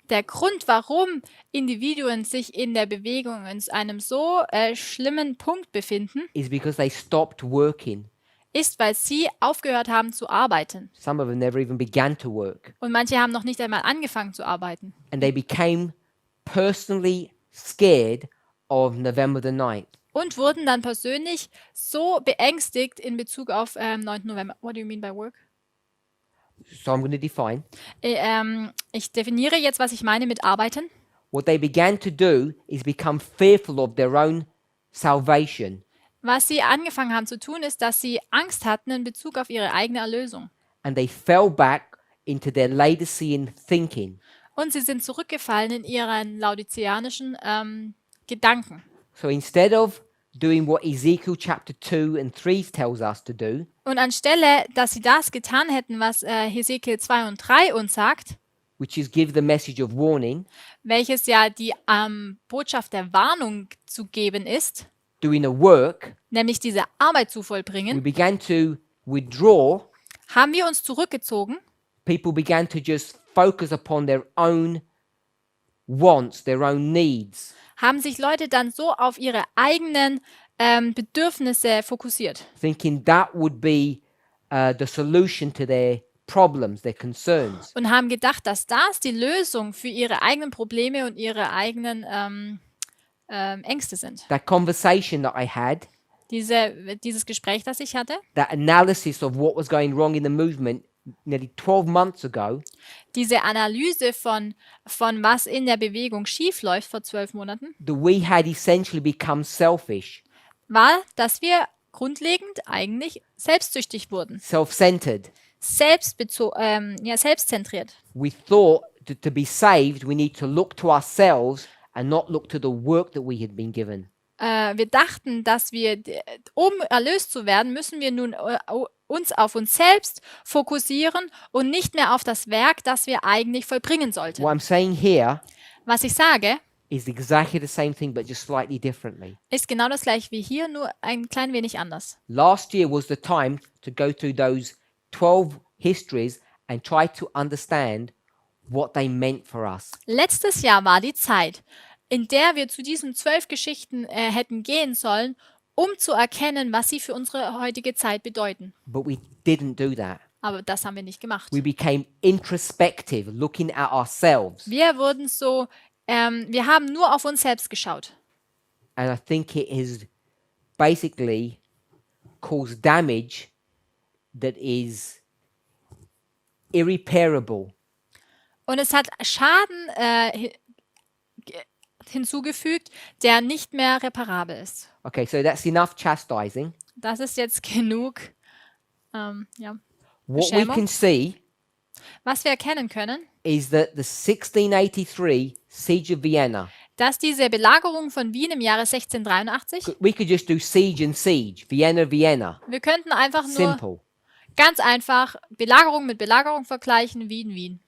der Grund, warum Individuen sich in der Bewegung in einem so schlimmen Punkt befinden, is because they stopped working. ist, weil sie aufgehört haben zu arbeiten. Some of them never even began to work. Und manche haben noch nicht einmal angefangen zu arbeiten. And they became personally scared of November the 9th. Und wurden dann persönlich so beängstigt in Bezug auf 9. November. What do you mean by work? So I'm going to define. Ich definiere jetzt, was ich meine mit arbeiten. What they began to do is become fearful of their own salvation. Was sie angefangen haben zu tun, ist, dass sie Angst hatten in Bezug auf ihre eigene Erlösung. And they fell back into their Laodicean thinking. Und sie sind zurückgefallen in ihren laodiceanischen Gedanken. So instead of doing what Ezekiel chapter 2 and 3 tells us to do, Und anstelle, dass sie das getan hätten, was Hesekiel 2 und 3 uns sagt, which is give the message of warning, welches ja die Botschaft der Warnung zu geben ist, doing a work, nämlich diese Arbeit zu we vollbringen, began to withdraw. haben wir uns zurückgezogen People began to just focus upon their own wants, their own needs. haben sich Leute dann so auf ihre eigenen Bedürfnisse fokussiert Thinking that would be the solution to their problems, their concerns. und haben gedacht, dass das die Lösung für ihre eigenen Probleme und ihre eigenen Ängste sind. That conversation that I had, Dieses Gespräch, das ich hatte, that analysis of what was going wrong in the movement nearly 12 months ago, diese Analyse von was in der Bewegung schiefläuft vor 12 Monaten, that we had essentially become selfish, war, dass wir grundlegend eigentlich selbstsüchtig wurden, self-centered. selbstzentriert. We thought that to be saved, we need to look to ourselves and not look to the work that we had been given. Wir dachten, dass wir, um erlöst zu werden, müssen wir nun uns auf uns selbst fokussieren und nicht mehr auf das Werk, das wir eigentlich vollbringen sollten. What I'm saying here Was ich sage, is exactly the same thing, but just slightly differently. ist genau das gleiche wie hier, nur ein klein wenig anders. Last year was the time to go through those 12 histories and try to understand what they meant for us. Letztes Jahr war die Zeit, in der wir zu diesen 12 Geschichten hätten gehen sollen, um zu erkennen, was sie für unsere heutige Zeit bedeuten. But we didn't do that. Aber das haben wir nicht gemacht. We became introspective, looking at ourselves. Wir wurden so, wir haben nur auf uns selbst geschaut. And I think it has basically caused damage that is irreparable. Und es hat Schaden hinzugefügt, der nicht mehr reparabel ist. Okay, so that's enough chastising. Das ist jetzt genug. What we Beschämung. can see Was wir erkennen können, is that the 1683 siege of Vienna, dass diese Belagerung von Wien im Jahre 1683, we could just do siege and siege, Vienna, Vienna. wir könnten einfach nur Simple. ganz einfach Belagerung mit Belagerung vergleichen, Wien, Wien.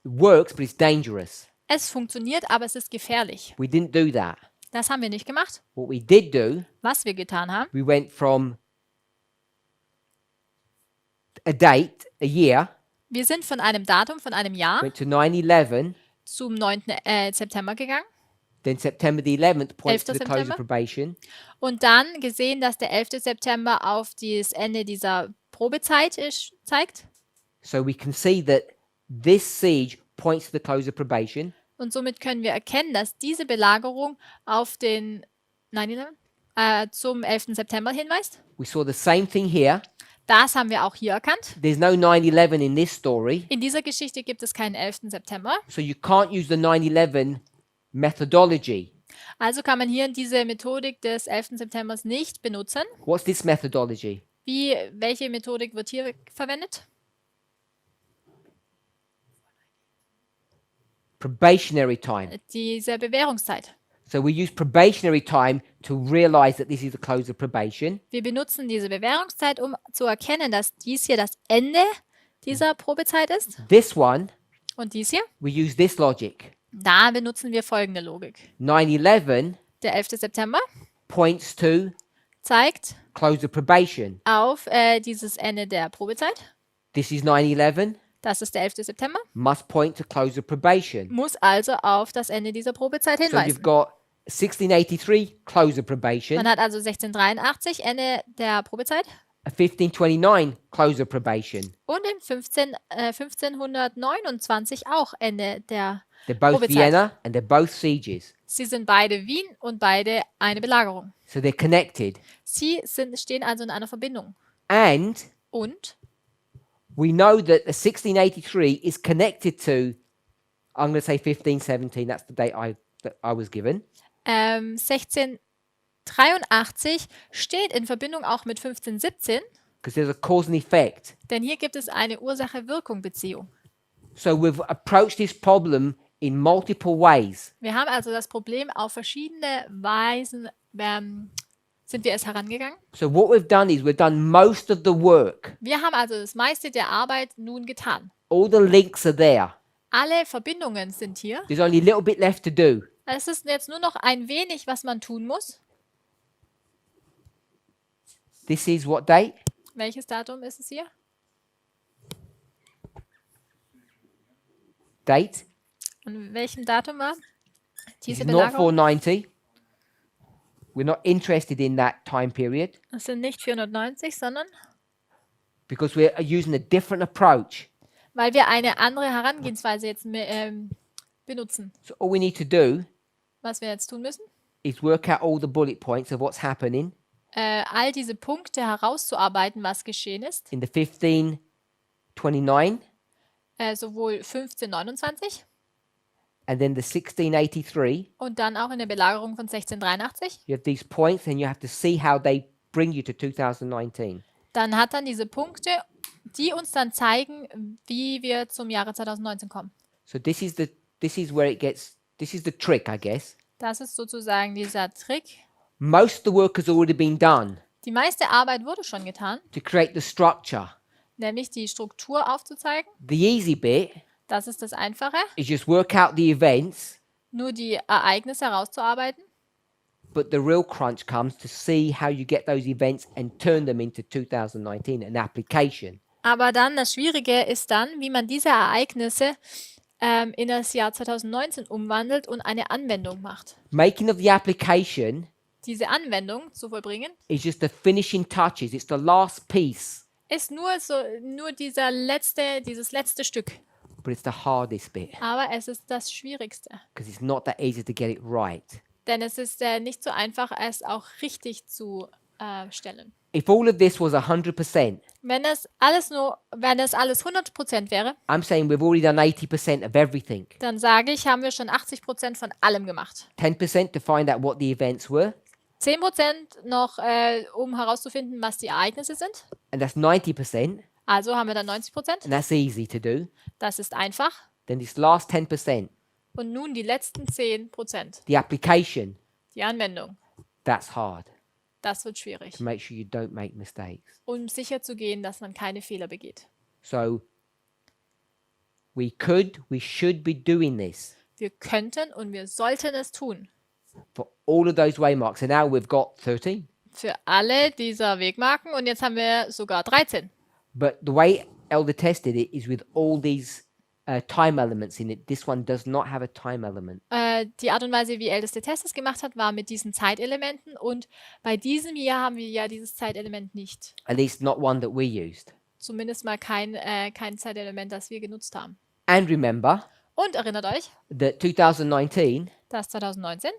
It works, but it's dangerous. Es funktioniert, aber es ist gefährlich. We didn't do that. Das haben wir nicht gemacht. What we did do, Was wir getan haben, we went from a date, a year, wir sind von einem Datum, von einem Jahr went to 9/11, zum 9. September gegangen then September the 11th points to 11. the close September. of probation. und dann gesehen, dass der 11. September auf das Ende dieser Probezeit zeigt. So we can see that this siege points to the close of probation. Und somit können wir erkennen, dass diese Belagerung auf den 9/11, zum 11. September hinweist. We saw the same thing here. Das haben wir auch hier erkannt. There's no 9/11 in this story, In dieser Geschichte gibt es keinen 11. September. so you can't use the 9/11 methodology. Also kann man hier diese Methodik des 11. Septembers nicht benutzen. What's this methodology? Welche Methodik wird hier verwendet? probationary time. diese Bewährungszeit. So we use probationary time to realize that this is the close of probation. Wir benutzen diese Bewährungszeit, um zu erkennen, dass dies hier das Ende dieser Probezeit ist. This one, Und dies hier, we use this logic. da benutzen wir folgende Logik. 9/11 Der 11. September points to zeigt close of probation. auf dieses Ende der Probezeit. This is 9/11, Das ist der 11. September. must point to close of probation. Muss also auf das Ende dieser Probezeit So you've hinweisen. got 1683, close of Man probation, hat also 1683 Ende der Probezeit a 1529, close of probation. und im 1529 auch Ende der They're both Probezeit. Vienna and they're both sieges. Sie sind beide Wien und beide eine Belagerung. So they're connected. Stehen also in einer Verbindung. And Und we know that the 1683 is connected to, I'm going to say 1517, that's the date that I was given. 1683 steht in Verbindung auch mit 1517, Because there's a cause and effect. denn hier gibt es eine Ursache-Wirkung-Beziehung. So we've approached this problem in multiple ways. Wir haben also das Problem auf verschiedene Weisen, sind wir es herangegangen. So what we've done is we've done most of the work. Wir haben also das meiste der Arbeit nun getan. All the links are there. Alle Verbindungen sind hier. There's only a little bit left to do. Es ist jetzt nur noch ein wenig, was man tun muss. This is what date? Welches Datum ist es hier? Date. An welchem Datum war This diese is not Belagerung? 490. We're not interested in that time period Es sind nicht 490, sondern because we're using a different approach. weil wir eine andere Herangehensweise jetzt benutzen. So all we need to do Was wir jetzt tun müssen, is work out all the bullet points of what's happening all diese Punkte herauszuarbeiten, was geschehen ist. in the 1529 Sowohl 1529 and then the 1683. und dann auch in der Belagerung von 1683. You have these points and you have to see how they bring you to 2019. Dann hat dann diese Punkte, die uns dann zeigen, wie wir zum Jahre 2019 kommen. So this is the trick, I guess. Das ist sozusagen dieser Trick. Most of the work has already been done Die meiste Arbeit wurde schon getan, to create the structure. nämlich die Struktur aufzuzeigen. The easy bit Das ist das Einfache, is just work out the events, nur die Ereignisse herauszuarbeiten. but the real crunch comes to see how you get those events and turn them into 2019, an application. Aber dann das Schwierige ist dann, wie man diese Ereignisse in das Jahr 2019 umwandelt und eine Anwendung macht. Making of the application Diese Anwendung zu vollbringen, is just the finishing touches. It's the last piece, ist nur dieses letzte Stück. but it's the hardest bit Aber es ist das Schwierigste. because it's not that easy to get it right. Denn es ist nicht so einfach, es auch richtig zu stellen. If all of this was 100%, Wenn es alles 100% wäre, I'm saying we've already done 80% of everything. dann sage ich, haben wir schon 80% von allem gemacht. 10% to find out what the events were, 10% noch, um herauszufinden, was die Ereignisse sind. and that's 90%, Also haben wir dann 90%. and that's easy to do. Das ist einfach. Then this last 10%, Und nun die letzten 10%. the application, Die Anwendung. that's hard Das wird schwierig. to make sure you don't make mistakes. Um sicher zu gehen, dass man keine Fehler begeht. So we should be doing this Wir könnten und wir sollten es tun. for all of those waymarks. And now we've got 13. Für alle dieser Wegmarken. Und jetzt haben wir sogar 13. But the way Elder tested it is with all these time elements in it. This one does not have a time element. Die Art und Weise, wie Älteste Test es gemacht hat, war mit diesen Zeitelementen. Und bei diesem hier haben wir ja dieses Zeitelement nicht. At least not one that we used. Zumindest mal kein Zeitelement, das wir genutzt haben. And remember Und erinnert euch, that 2019 dass 2019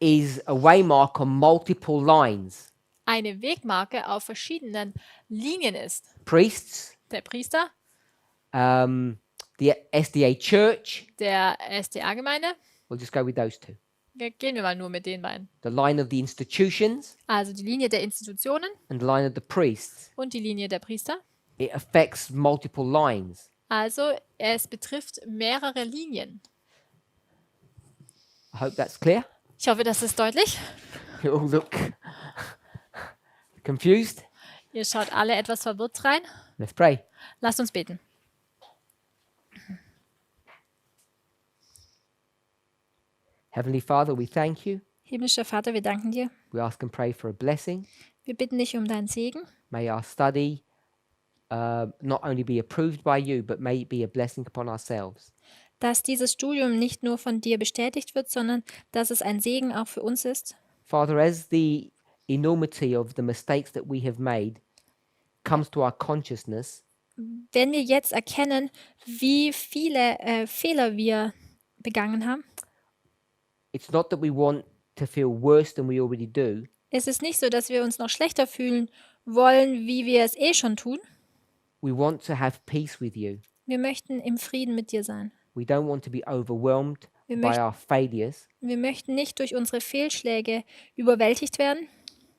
is a waymark on multiple lines. eine Wegmarke auf verschiedenen Linien ist. Priests, Der Priester, the SDA Church. der SDA-Gemeinde. We'll just go with those two. Gehen wir mal nur mit den beiden. The line of the institutions Also die Linie der Institutionen and the line of the priests. und die Linie der Priester. It affects multiple lines. Also es betrifft mehrere Linien. I hope that's clear. Ich hoffe, das ist deutlich. You all look confused. Ihr schaut alle etwas verwirrt rein. Let's pray. Lasst uns beten. Heavenly Father, we thank you. Himmlischer Vater, wir danken dir. We ask and pray for a blessing. Wir bitten dich um deinen Segen. May our study not only be approved by you, but may it be a blessing upon ourselves. Dass dieses Studium nicht nur von dir bestätigt wird, sondern dass es ein Segen auch für uns ist. Father, as the enormity of the mistakes that we have made comes to our consciousness, Wenn wir jetzt erkennen, wie viele Fehler wir begangen haben, it's not that we want to feel worse than we already do, ist es nicht so, dass wir uns noch schlechter fühlen wollen, wie wir es eh schon tun. we want to have peace with you. Wir möchten im Frieden mit dir sein. We don't want to be overwhelmed Wir by möchten- our failures, Wir möchten nicht durch unsere Fehlschläge überwältigt werden,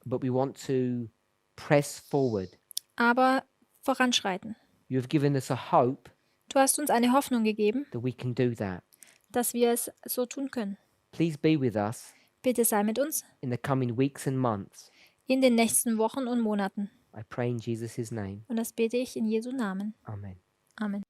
but we want to press forward. aber voranschreiten. You have given us a hope Du hast uns eine Hoffnung gegeben, that we can do that. dass wir es so tun können. Please be with us Bitte sei mit uns in the coming weeks and months. in den nächsten Wochen und Monaten. I pray in Jesus' name. Und das bete ich in Jesu Namen. Amen. Amen.